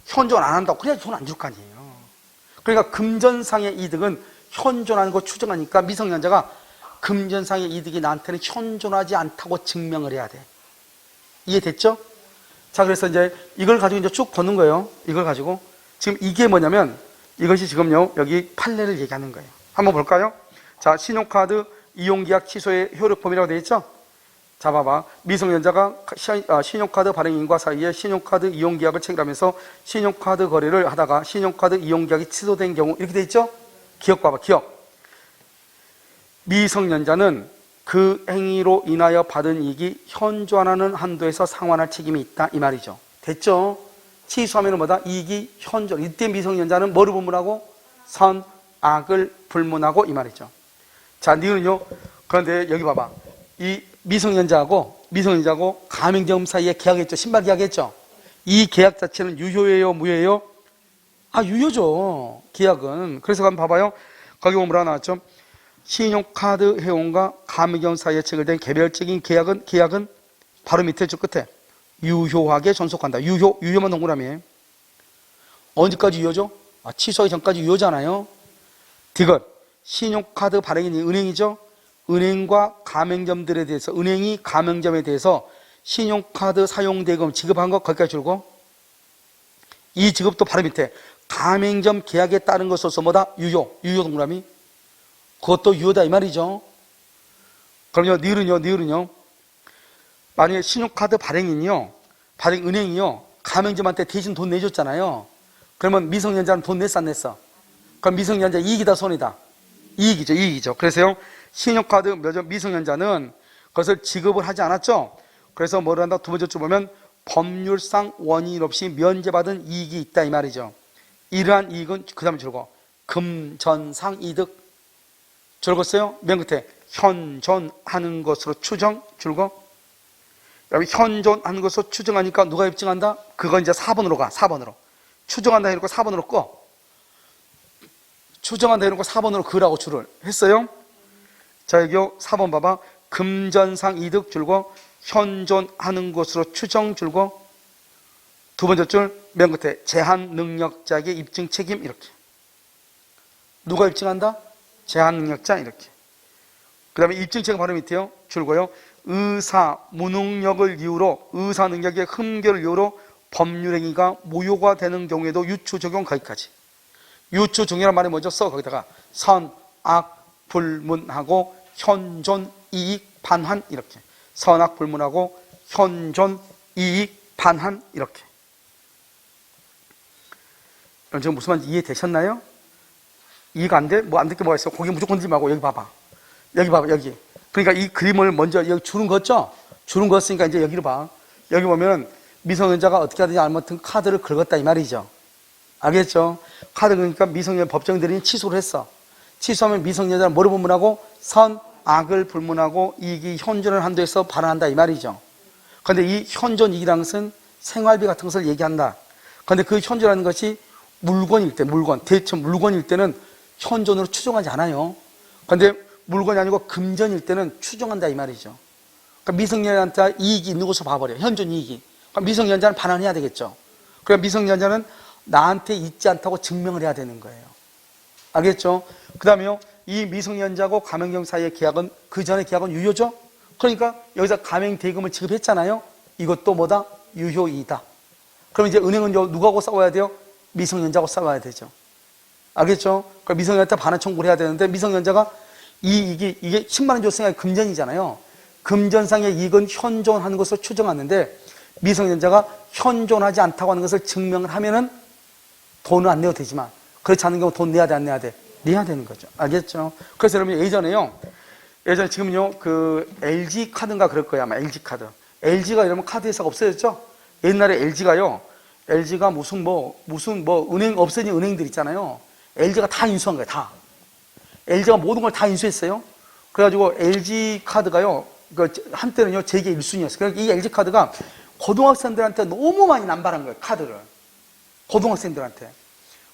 현존 안 한다고. 그래야 돈 안 줄 거 아니에요. 그러니까 금전상의 이득은 현존하는 거 추정하니까 미성년자가 금전상의 이득이 나한테는 현존하지 않다고 증명을 해야 돼. 이해됐죠? 자, 그래서 이제 이걸 가지고 이제 쭉 보는 거예요. 이걸 가지고. 지금 이게 뭐냐면 이것이 지금요, 여기 판례를 얘기하는 거예요. 한번 볼까요? 자, 신용카드 이용계약 취소의 효력범위라고 되어 있죠? 자, 봐봐. 미성년자가 신용카드 발행인과 사이에 신용카드 이용계약을 체결하면서 신용카드 거래를 하다가 신용카드 이용계약이 취소된 경우 이렇게 되어 있죠? 기억 봐봐, 기억. 미성년자는 그 행위로 인하여 받은 이익이 현존하는 한도에서 상환할 책임이 있다 이 말이죠. 됐죠? 취소하면 뭐다? 이익이 현존. 이때 미성년자는 뭐를 불문하고? 선, 악을 불문하고 이 말이죠. 자, 니은요. 그런데 여기 봐봐. 이 미성년자하고 가맹점 사이에 계약했죠. 신발 계약했죠. 이 계약 자체는 유효예요, 무효예요? 유효죠. 계약은. 그래서 한번 봐봐요. 거기 보면 뭐라 나왔죠? 신용카드 회원과 가맹점 사이에 체결된 개별적인 계약은 바로 밑에 줄 끝에 유효하게 존속한다. 유효만 동그라미. 언제까지 유효죠? 취소하기 전까지 유효잖아요. 디귿. 신용카드 발행인이 은행이죠. 은행과 가맹점들에 대해서, 은행이 가맹점에 대해서 신용카드 사용대금 지급한 거 거기까지 줄고, 이 지급도 바로 밑에 가맹점 계약에 따른 것으로서 뭐다? 유효 동그라미. 그것도 유효다 이 말이죠. 그럼요, 니을은요. 만약에 신용카드 발행인이요, 은행이요, 가맹점한테 대신 돈 내줬잖아요. 그러면 미성년자는 돈 냈어, 안 냈어? 그럼 미성년자 이익이다, 손이다? 이익이죠. 그래서요, 신용카드 미성년자는 그것을 지급을 하지 않았죠. 그래서 뭐를 한다? 두 번째 줄 보면 법률상 원인 없이 면제받은 이익이 있다 이 말이죠. 이러한 이익은 그 다음에 줄고 금전상 이득 줄었어요. 맨 끝에 현존하는 것으로 추정 줄고, 여기 현존하는 것으로 추정하니까 누가 입증한다? 그건 이제 4번으로 가. 4번으로 추정한다 해놓고 4번으로 꺼. 추정한다 해놓고 4번으로 그라고 줄을 했어요. 자, 여기 4번 봐봐. 금전상 이득 줄고 현존하는 것으로 추정 줄고, 두 번째 줄 맨 끝에 제한 능력자에게 입증 책임 이렇게. 누가 입증한다? 제한 능력자 이렇게. 그 다음에 입증 책임 바로 밑에요. 줄고요. 의사 무능력을 이유로, 의사 능력의 흠결을 이유로 법률행위가 무효가 되는 경우에도 유추 적용 거기까지. 유추 적용이란 말이 뭐죠? 써 거기다가 선, 악, 불문하고 현존, 이익, 반환 이렇게. 선악 불문하고 현존, 이익, 반환 이렇게. 여러분 지금 무슨 말인지 이해되셨나요? 이해가 안 돼? 뭐 안 될 게 뭐가 있어? 거기 무조건 들지 말고 여기 봐봐. 여기. 그러니까 이 그림을 먼저 여기 주름 걷죠? 주름 걷으니까 이제 여기로 봐. 여기 보면 미성년자가 어떻게 하든지 아무튼 카드를 긁었다 이 말이죠. 알겠죠? 카드 그러니까 미성년 법정들이 취소를 했어. 취소하면 미성년자는 뭐를 불문하고? 선, 악을 불문하고 이익이 현존을 한도에서 발언한다 이 말이죠. 그런데 이 현존 이익이라는 것은 생활비 같은 것을 얘기한다. 그런데 그 현존이라는 것이 물건일 때, 대체 물건일 때는 현존으로 추정하지 않아요. 그런데 물건이 아니고 금전일 때는 추정한다 이 말이죠. 그러니까 미성년자한테 이익이 있는 곳으로 봐버려. 현존 이익이. 그럼 미성년자는 반환해야 되겠죠. 그러니까 미성년자는 나한테 있지 않다고 증명을 해야 되는 거예요. 알겠죠? 그 다음에요, 이 미성년자하고 가맹점 사이의 계약은, 그 전에 계약은 유효죠? 그러니까 여기서 가맹대금을 지급했잖아요? 이것도 뭐다? 유효이다. 그럼 이제 은행은 누구하고 싸워야 돼요? 미성년자하고 싸워야 되죠. 알겠죠? 그럼 미성년자한테 반환 청구를 해야 되는데, 미성년자가 이게 10만 원 줬으니까 금전이잖아요. 금전상의 이익은 현존하는 것으로 추정하는데, 미성년자가 현존하지 않다고 하는 것을 증명을 하면은 돈은 안 내도 되지만, 그렇지 않은 경우 돈 내야 돼, 안 내야 돼? 내야 되는 거죠. 알겠죠? 그래서 여러분 예전에 지금요, 그 LG 카드인가 그럴 거야, 아마 LG 카드. LG가 이러면 카드 회사가 없어졌죠? 옛날에 LG가 무슨 은행 없어진 은행들 있잖아요. LG가 다 인수한 거예요, 다. LG가 모든 걸 다 인수했어요. 그래가지고 LG 카드가요, 한때는요, 세계 1순위였어요. 그러니까 이 LG 카드가 고등학생들한테 너무 많이 남발한 거예요, 카드를. 고등학생들한테.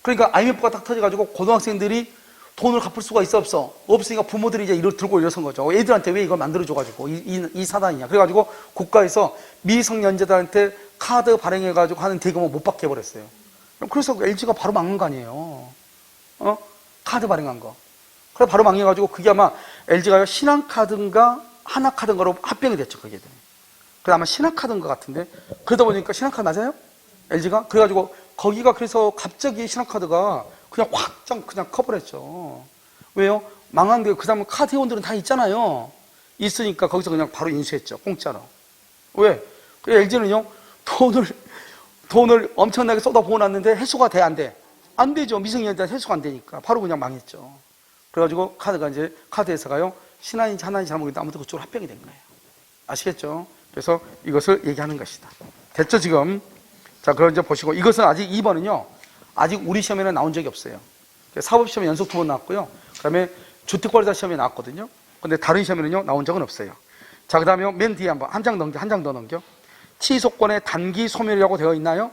그러니까 IMF가 딱 터져가지고 고등학생들이 돈을 갚을 수가 있어, 없어? 없으니까 부모들이 이제 이걸 들고 일어선 거죠. 애들한테 왜 이걸 만들어줘가지고, 이 사단이냐. 그래가지고 국가에서 미성년자들한테 카드 발행해가지고 하는 대금을 못 받게 해버렸어요. 그래서 LG가 바로 망한 거 아니에요. 카드 발행한 거. 그래 바로 망해가지고 그게 아마 LG가 신한카드인가 하나카드인가로 합병이 됐죠, 그게. 그래 아마 신한카드인 것 같은데. 그러다 보니까 신한카드 맞아요? LG가? 그래가지고 거기가 그래서 갑자기 신한카드가 그냥 확장 그냥 커버렸죠. 왜요? 망한 게 그 다음에 카드 회원들은 다 있잖아요. 있으니까 거기서 그냥 바로 인수했죠, 공짜로. 왜? LG는요 돈을 엄청나게 쏟아부어 놨는데 해소가 돼, 안 돼? 안 되죠. 미성년자 해소가 안 되니까 바로 그냥 망했죠. 그래가지고 카드 회사가요, 신한인지 하나인지 잘 모르겠는데 아무튼 그쪽으로 합병이 된 거예요. 아시겠죠? 그래서 이것을 얘기하는 것이다. 됐죠, 지금? 자, 그럼 이제 보시고, 이것은 아직 2번은요, 아직 우리 시험에는 나온 적이 없어요. 사법시험에 연속 2번 나왔고요. 그 다음에 주택관리사 시험에 나왔거든요. 근데 다른 시험에는요, 나온 적은 없어요. 자, 그 다음에 맨 뒤에 한 장 더 넘겨. 취소권의 단기 소멸이라고 되어 있나요?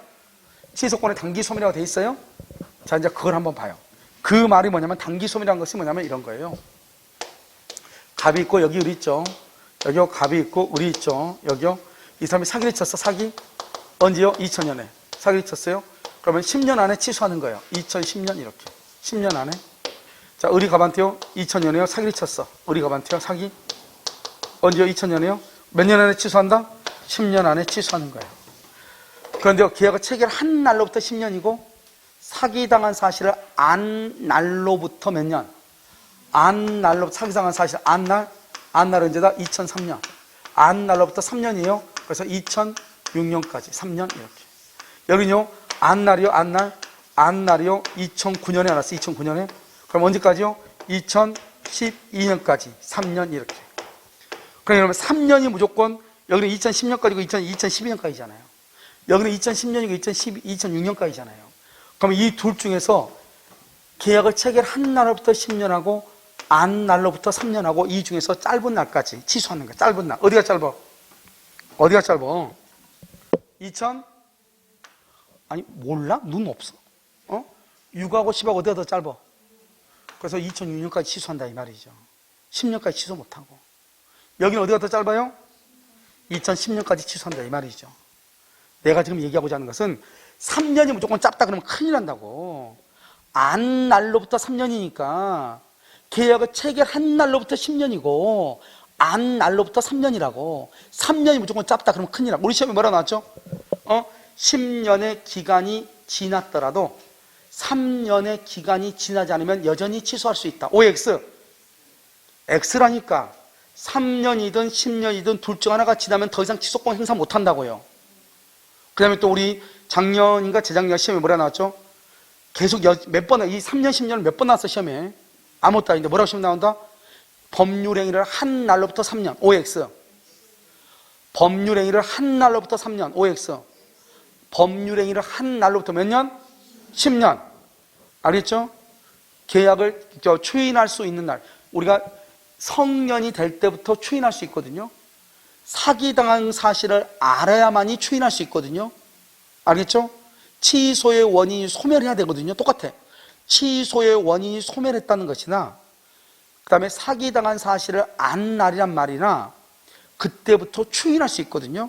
취소권의 단기 소멸이라고 되어 있어요? 자, 이제 그걸 한번 봐요. 그 말이 뭐냐면, 단기 소멸이라는 것이 뭐냐면 이런 거예요. 갑이 있고 여기 을이 있죠. 여기요 갑이 있고 을이 있죠. 여기요. 이 사람이 사기를 쳤어. 사기. 언제요? 2000년에 사기를 쳤어요. 그러면 10년 안에 취소하는 거예요. 2010년 이렇게 10년 안에. 자, 을이 갑한테요 2000년에요 사기를 쳤어. 을이 갑한테요 사기. 언제요? 2000년에요. 몇 년 안에 취소한다? 10년 안에 취소하는 거예요. 그런데 계약을 체결한 날로부터 10년이고 사기당한 사실을 안 날로부터 몇 년? 안 날로부터 사기당한 사실 안 날은 언제다? 2003년. 안 날로부터 3년이에요. 그래서 2006년까지 3년 이렇게. 여기는요 안 날이요 안 날이요 2009년에 알았어. 2009년에. 그럼 언제까지요? 2012년까지 3년 이렇게. 그러면 3년이 무조건 여기는 2010년까지고 2012년까지잖아요. 여기는 2010년이고 2006년까지잖아요. 그럼 이 둘 중에서 계약을 체결한 날로부터 10년하고 안 날로부터 3년하고 이 중에서 짧은 날까지 취소하는 거야. 짧은 날. 어디가 짧아? 어디가 짧아? 2000? 아니 몰라? 눈 없어. 6하고 10하고 어디가 더 짧아? 그래서 2006년까지 취소한다 이 말이죠. 10년까지 취소 못하고. 여기는 어디가 더 짧아요? 2010년까지 취소한다 이 말이죠. 내가 지금 얘기하고자 하는 것은 3년이 무조건 짧다 그러면 큰일 난다고. 안 날로부터 3년이니까 계약을 체결한 날로부터 10년이고 안 날로부터 3년이라고. 3년이 무조건 짧다 그러면 큰일 나. 우리 시험에 뭐라 나왔죠? 10년의 기간이 지났더라도 3년의 기간이 지나지 않으면 여전히 취소할 수 있다. OX. X라니까 3년이든 10년이든 둘 중 하나가 지나면 더 이상 취소권 행사 못 한다고요. 그 다음에 또 우리 작년인가 재작년 시험에 뭐라 나왔죠? 계속 몇 번, 이 3년, 10년을 몇 번 나왔어, 시험에. 아무것도 아닌데 뭐라고 시험 나온다? 법률행위를 한 날로부터 3년, OX. 법률행위를 한 날로부터 3년, OX. 법률행위를 한 날로부터 몇 년? 10년. 알겠죠? 계약을 추인할 수 있는 날. 우리가 성년이 될 때부터 추인할 수 있거든요. 사기당한 사실을 알아야만이 추인할 수 있거든요. 알겠죠? 취소의 원인이 소멸해야 되거든요. 똑같아. 취소의 원인이 소멸했다는 것이나 그 다음에 사기당한 사실을 안 날이란 말이나 그때부터 추인할 수 있거든요.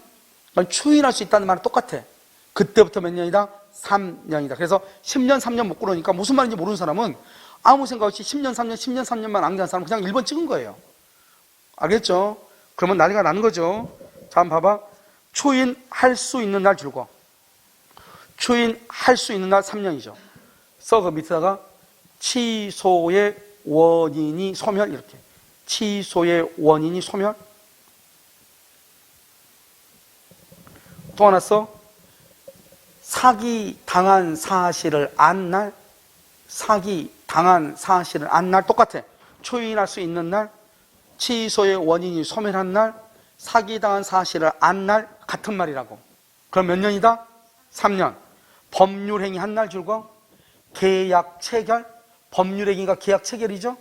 추인할 수 있다는 말은 똑같아. 그때부터 몇 년이다? 3년이다. 그래서 10년, 3년 못 그러니까 무슨 말인지 모르는 사람은 아무 생각 없이 10년, 3년, 10년, 3년만 암기한 사람은 그냥 1번 찍은 거예요. 알겠죠? 그러면 난리가 나는 거죠. 자, 한번 봐봐. 추인할 수 있는 날 줄거. 추인할 수 있는 날 3년이죠. 그 밑에다가 취소의 원인이 소멸 이렇게. 취소의 원인이 소멸. 또 하나 써. 사기 당한 사실을 안 날. 사기 당한 사실을 안 날 똑같아. 추인할 수 있는 날. 취소의 원인이 소멸한 날. 사기 당한 사실을 안 날. 같은 말이라고. 그럼 몇 년이다? 3년. 법률행위 한 날 줄거. 계약 체결. 법률행위가 계약 체결이죠.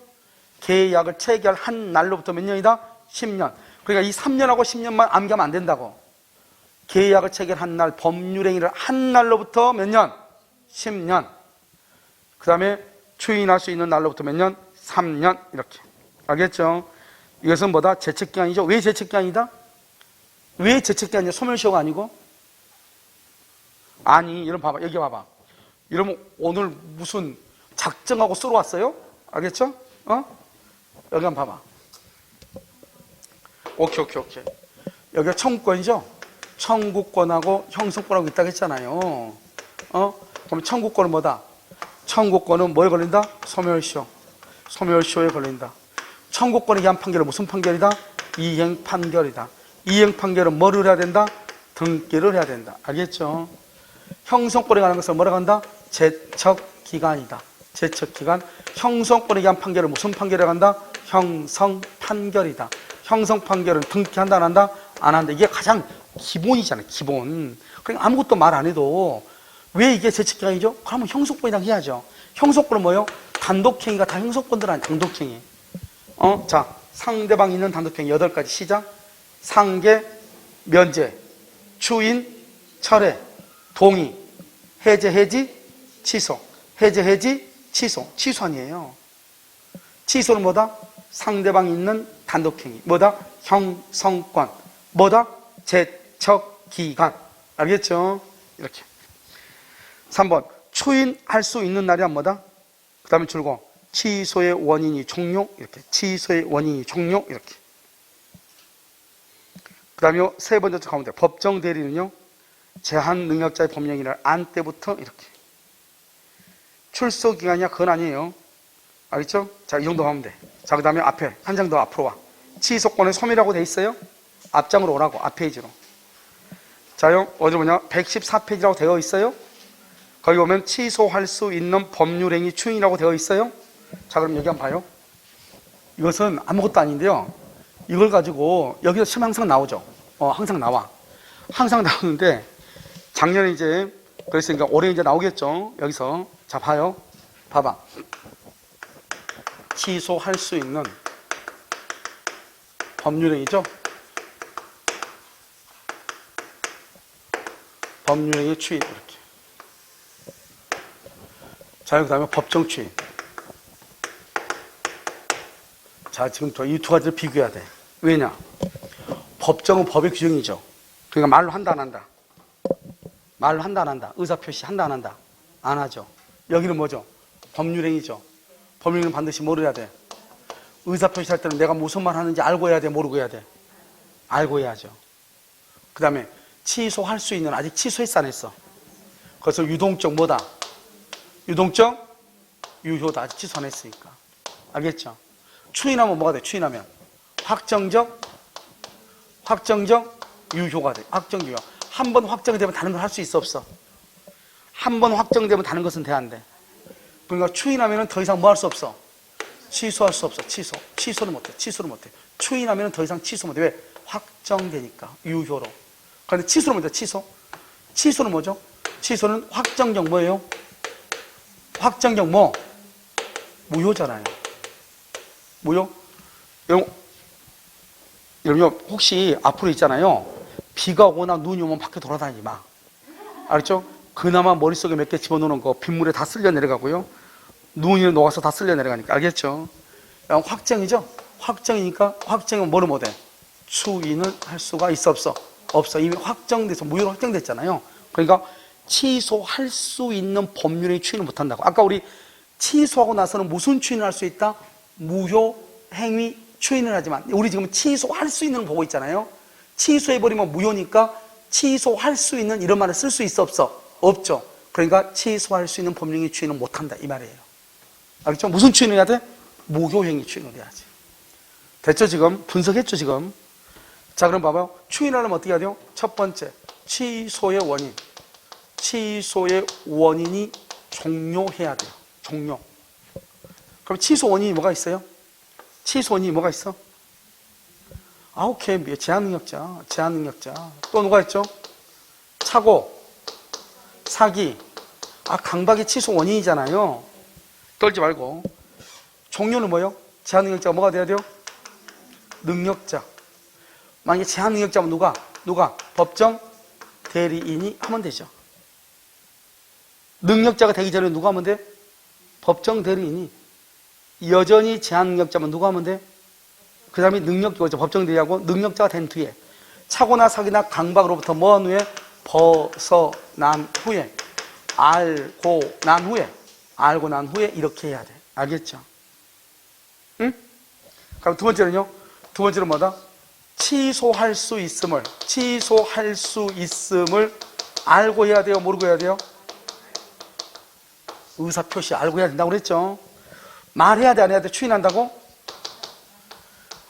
계약을 체결한 날로부터 몇 년이다? 10년. 그러니까 이 3년하고 10년만 암기하면 안 된다고. 계약을 체결한 날, 법률행위를 한 날로부터 몇 년? 10년. 그 다음에 추인할 수 있는 날로부터 몇 년? 3년. 이렇게. 알겠죠? 이것은 뭐다? 제척기간이죠. 왜 제척기간이다? 왜 제척기간이냐? 소멸시효가 아니고? 아니, 여러분 봐봐. 여기 봐봐. 여러분 오늘 무슨 작정하고 쓰러 왔어요? 알겠죠? 여기 한번 봐봐. 오케이. 여기가 청구권이죠? 청구권하고 형성권하고 있다고 했잖아요. 그럼 청구권은 뭐다? 청구권은 뭐에 걸린다? 소멸시효. 소멸시효에 걸린다. 청구권에 의한 판결은 무슨 판결이다? 이행 판결이다. 이행 판결은 뭐를 해야 된다? 등기를 해야 된다. 알겠죠? 형성권에 관한 것을 뭐라고 한다? 제척기간이다. 제척기간. 형성권에 의한 판결은 무슨 판결이라고 한다? 형성 판결이다. 형성 판결은 등기한다 안 한다? 안 한다. 이게 가장 기본이잖아요. 기본. 그러니까 아무것도 말 안 해도 왜 이게 제척기간이죠? 그러면 형성권이랑 해야죠. 형성권은 뭐예요? 단독행위가 다 형성권들 아니야. 단독행위. 자, 상대방 있는 단독행위 8가지 시작. 상계, 면제, 추인, 철회, 동의, 해제, 해지, 취소. 해제, 해지, 취소. 취소 아니에요. 취소는 뭐다? 상대방이 있는 단독행위. 뭐다? 형성권. 뭐다? 제척기간. 알겠죠? 이렇게. 3번. 추인할 수 있는 날이란 뭐다? 그 다음에 줄고 취소의 원인이 종료. 이렇게. 취소의 원인이 종료. 이렇게. 그 다음에 세 번째 가면 돼. 법정 대리는요, 제한 능력자의 법령이랄 안 때부터 이렇게. 출소 기간이야, 그건 아니에요. 알겠죠? 자, 이 정도 하면 돼. 자, 그 다음에 앞에, 한 장 더 앞으로 와. 취소권의 소멸이라고 돼 있어요? 앞장으로 오라고, 앞페이지로. 자요, 어디 보냐? 114페이지라고 되어 있어요? 거기 보면 취소할 수 있는 법률행위 추인이라고 되어 있어요? 자, 그럼 여기 한번 봐요. 이것은 아무것도 아닌데요. 이걸 가지고 여기서 시험 항상 나오죠. 항상 나와. 항상 나오는데 작년에 이제 그랬으니까 올해 이제 나오겠죠. 여기서. 자, 봐요. 봐봐. 취소할 수 있는 법률행위죠. 법률행위 추인. 이렇게. 자, 그 다음에 법정 추인. 자, 지금 이 두 가지를 비교해야 돼. 왜냐? 법정은 법의 규정이죠. 그러니까 말로 한다, 안 한다? 말로 한다, 안 한다? 의사표시 한다, 안 한다? 안 하죠. 여기는 뭐죠? 법률행위죠. 법률행위는 반드시 뭐를 해야 돼? 의사표시 할 때는 내가 무슨 말 하는지 알고 해야 돼, 모르고 해야 돼? 알고 해야죠. 그 다음에 취소할 수 있는, 아직 취소했어, 안 했어? 그래서 유동적 뭐다? 유동적 유효다. 아직 취소 안 했으니까. 알겠죠? 추인하면 뭐가 돼? 추인하면 확정적 유효가 돼. 확정 유효. 한 번 확정이 되면 다른 걸 할 수 있어, 없어? 한 번 확정되면 다른 것은 돼, 안 돼? 그러니까 추인하면 더 이상 뭐 할 수 없어? 취소할 수 없어. 취소는 못해. 추인하면 더 이상 취소 못해. 왜? 확정되니까. 유효로. 그런데 취소는 뭐죠? 취소는 뭐죠? 취소는 확정적 뭐예요? 확정적 뭐? 무효잖아요. 무효? 여러분 혹시 앞으로 있잖아요. 비가 오거나 눈이 오면 밖에 돌아다니지 마. 알았죠? 그나마 머릿속에 몇 개 집어넣는 거 빗물에 다 쓸려 내려가고요. 눈이 녹아서 다 쓸려 내려가니까. 알겠죠? 확정이죠? 확정이니까 확정은 뭐를 못해? 추인을 할 수가 있어, 없어? 없어. 이미 확정돼서 무효로 확정됐잖아요. 그러니까 취소할 수 있는 법률의 추인을 못한다고. 아까 우리 취소하고 나서는 무슨 추인을 할 수 있다? 무효 행위 추인을 하지만 우리 지금 취소할 수 있는 걸 보고 있잖아요. 취소해버리면 무효니까 취소할 수 있는 이런 말을 쓸 수 있어, 없어? 없죠. 그러니까 취소할 수 있는 법령의 추인은 못한다 이 말이에요. 알겠죠? 무슨 추인을 해야 돼? 무효행위 추인을 해야지. 됐죠? 지금 분석했죠? 지금. 자, 그럼 봐봐요. 추인하려면 어떻게 해야 돼요? 첫 번째, 취소의 원인. 취소의 원인이 종료해야 돼요. 종료. 그럼 취소 원인이 뭐가 있어요? 취소 원인이 뭐가 있어? 오케이. 제한능력자. 또 누가 있죠? 착오, 사기. 강박이 취소 원인이잖아요. 떨지 말고. 종료는 뭐예요? 제한능력자가 뭐가 돼야 돼요? 능력자. 만약에 제한능력자면 누가? 법정 대리인이 하면 되죠. 능력자가 되기 전에 누가 하면 돼? 법정 대리인이. 여전히 제한능력자면 누가 하면 돼? 그 다음에 법정 대리하고 능력자가 된 뒤에 착오나 사기나 강박으로부터 뭐한 후에? 벗어난 후에. 알고 난 후에 이렇게 해야 돼. 알겠죠? 응? 그럼 두 번째는요? 두 번째는 뭐다? 취소할 수 있음을 알고 해야 돼요? 모르고 해야 돼요? 의사표시 알고 해야 된다고 그랬죠? 말해야 돼, 안 해야 돼? 추인한다고?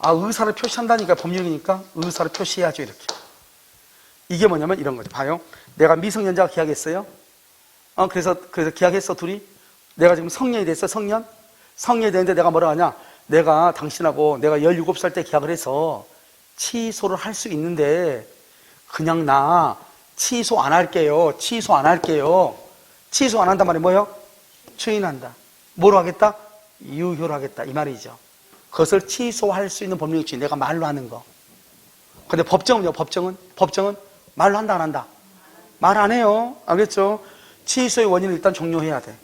의사를 표시한다니까, 법령이니까 의사를 표시해야죠, 이렇게. 이게 뭐냐면 이런 거죠. 봐요. 내가 미성년자가 계약했어요. 그래서 계약했어, 둘이. 내가 지금 성년이 됐어, 성년이 됐는데 내가 뭐라 하냐? 내가 당신하고 내가 17살 때 계약을 해서 취소를 할 수 있는데 그냥 나 취소 안 할게요. 취소 안 한단 말이 뭐예요? 추인한다. 뭐로 하겠다? 유효로 하겠다. 이 말이죠. 그것을 취소할 수 있는 법령의 추인. 내가 말로 하는 거. 근데 법정은요? 법정은 말로 한다 안 한다? 말 안 해요. 알겠죠? 취소의 원인을 일단 종료해야 돼.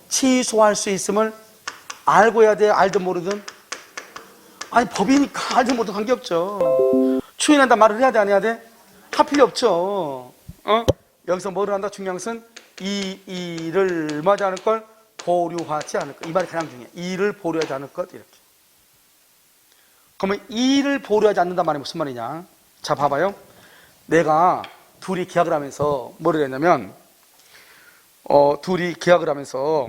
취소할 수 있음을 알고 해야 돼. 알든 모르든. 아니 법이니까 알든 모르든 관계없죠. 추인한다 말을 해야 돼 안 해야 돼? 할 필요 없죠. 여기서 뭐를 한다? 중요한 것은 이 일을 뭐하지 않을 걸? 보류하지 않을 것. 이 말이 가장 중요해. 이 일을 보류하지 않을 것 이렇게. 그러면 이 일을 보류하지 않는단 말이 무슨 말이냐? 자 봐봐요. 내가 둘이 계약을 하면서 뭐를 했냐면 둘이 계약을 하면서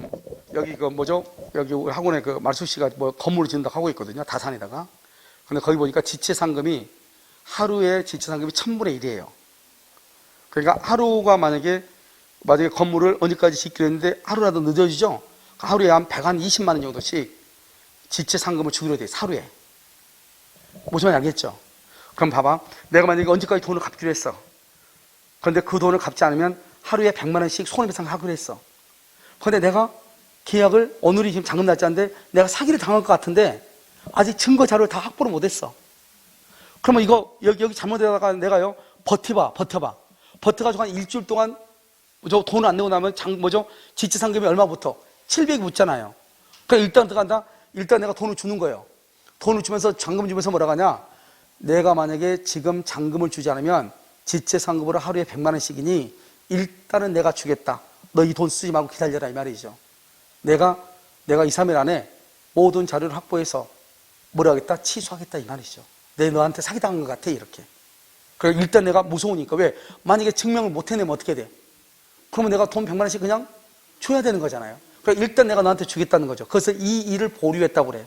여기 그 뭐죠? 여기 학원에 그 말수 씨가 뭐 건물을 짓는다고 하고 있거든요. 다산에다가. 근데 거기 보니까 지체상금이 하루에 지체상금이 1000분의 1이에요. 그러니까 하루가 만약에 건물을 언제까지 짓기로 했는데 하루라도 늦어지죠? 하루에 한 120만 원 정도씩 지체상금을 주기로 돼, 하루에. 무슨 말인지 알겠죠? 그럼 봐봐. 내가 만약에 언제까지 돈을 갚기로 했어. 그런데 그 돈을 갚지 않으면 하루에 100만 원씩 손해배상을 하기로 했어. 그런데 내가 계약을, 오늘이 지금 잔금 날짜인데 내가 사기를 당할 것 같은데 아직 증거 자료를 다 확보를 못했어. 그러면 이거 여기 잘못되다가 내가요 버텨봐. 버텨가지고 한 일주일 동안 저 돈을 안 내고 나면 지체상금이 얼마부터? 700이 붙잖아요. 그러니까 일단 들어간다. 일단 내가 돈을 주는 거예요. 돈을 주면서 잔금 주면서 뭐라 하냐? 내가 만약에 지금 잔금을 주지 않으면 지체상금으로 하루에 100만 원씩이니 일단은 내가 주겠다. 너 이 돈 쓰지 말고 기다려라 이 말이죠. 내가 2, 3일 안에 모든 자료를 확보해서 뭐라 하겠다? 취소하겠다 이 말이죠. 내 너한테 사기당한 것 같아 이렇게. 그래 일단 내가 무서우니까. 왜? 만약에 증명을 못 해내면 어떻게 돼? 그러면 내가 돈 100만 원씩 그냥 줘야 되는 거잖아요. 그래 일단 내가 너한테 주겠다는 거죠. 그래서 이 일을 보류했다고 그래.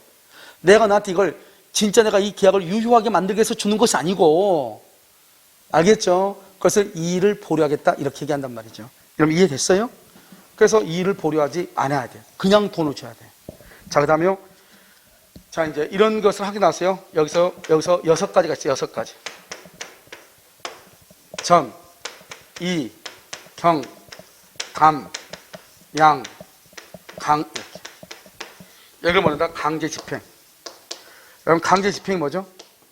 내가 너한테 이걸 진짜 내가 이 계약을 유효하게 만들기 위해서 주는 것이 아니고, 알겠죠? 그래서 이 일을 보류하겠다 이렇게 얘기한단 말이죠. 그럼 이해됐어요? 그래서 이 일을 보류하지 않아야 돼. 그냥 돈을 줘야 돼. 자, 그 다음에요. 자, 이제 이런 것을 확인하세요. 여기서 6가지가 있어요. 6가지. 전, 이, 경, 담, 양, 강, 이렇게. 여기를 뭐냐? 강제 집행. 여러분, 강제 집행이 뭐죠?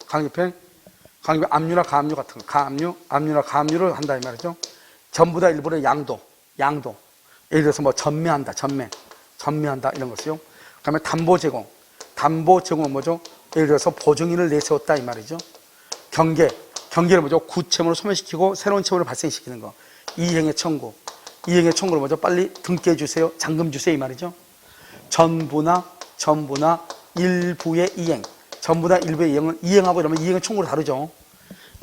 강제 집행? 압류나 가압류 같은 거. 압류나 가압류를 한다, 이 말이죠. 전부 다 일부러 양도. 예를 들어서 뭐 전매한다, 이런 것이요. 그 다음에 담보 제공은 뭐죠? 예를 들어서 보증인을 내세웠다, 이 말이죠. 경계를 뭐죠? 구채무를 소멸시키고 새로운 채무를 발생시키는 거. 이행의 청구를 뭐죠? 빨리 등기해 주세요. 잔금 주세요, 이 말이죠. 전부나 일부의 이행. 전부나 일부의 이행은 이행하고 이러면 이행은 청구로 다르죠.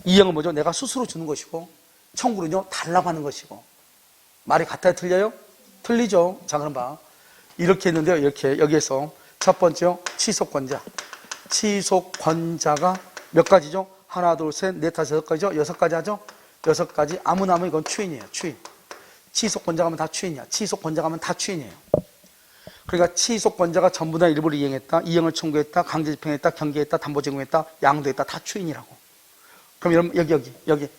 이행은 뭐죠? 내가 스스로 주는 것이고, 청구는요, 달라고 하는 것이고. 말이 같아요? 틀려요? 틀리죠. 자, 그럼 봐. 이렇게 했는데요. 이렇게, 여기에서 첫 번째요. 취소권자가 몇 가지죠? 하나, 둘, 셋, 넷, 다섯, 6가지죠? 6가지 하죠? 6가지. 아무나 하면 이건 추인이에요. 추인. 취소권자가 하면 다 추인이야. 취소권자가 하면 다 추인이에요. 그러니까 취소권자가 전부나 일부를 이행했다, 이행을 청구했다, 강제 집행했다, 경계했다, 담보 제공했다, 양도했다, 다 추인이라고. 그럼 여러분 여기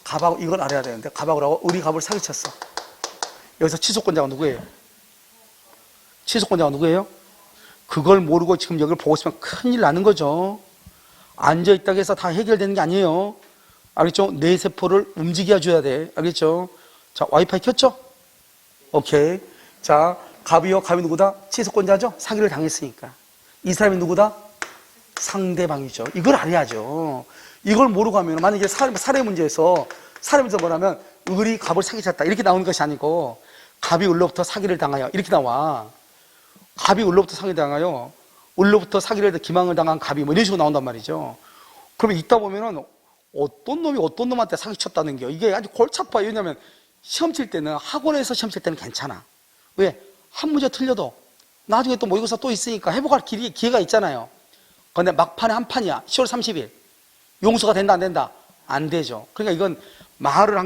갑하고 이걸 알아야 되는데, 갑하고 우리 갑을 사기쳤어. 여기서 취소권자가 누구예요? 그걸 모르고 지금 여기를 보고 있으면 큰일 나는 거죠. 앉아있다고 해서 다 해결되는 게 아니에요. 알겠죠? 뇌 세포를 움직여 줘야 돼. 알겠죠? 자, 와이파이 켰죠? 오케이. 자, 갑이 누구다? 취소권자죠? 사기를 당했으니까. 이 사람이 누구다? 상대방이죠. 이걸 알아야죠. 이걸 모르고 하면, 만약에 살해 문제에서 뭐라면, 을이 갑을 사기쳤다. 이렇게 나오는 것이 아니고, 갑이 을로부터 사기를 당하여. 이렇게 나와. 갑이 을로부터 사기를 당하여, 을로부터 사기를 기망을 당한 갑이 뭐 이런 식으로 나온단 말이죠. 그러면 있다 보면은, 어떤 놈이 어떤 놈한테 사기쳤다는 게, 이게 아주 골치 아파요. 왜냐면, 시험 칠 때는, 학원에서 시험 칠 때는 괜찮아. 왜? 한 문제 틀려도 나중에 또 모의고사 또 있으니까 회복할 기회가 있잖아요. 그런데 막판에 한 판이야. 10월 30일. 용서가 된다, 안 된다? 안 되죠. 그러니까 이건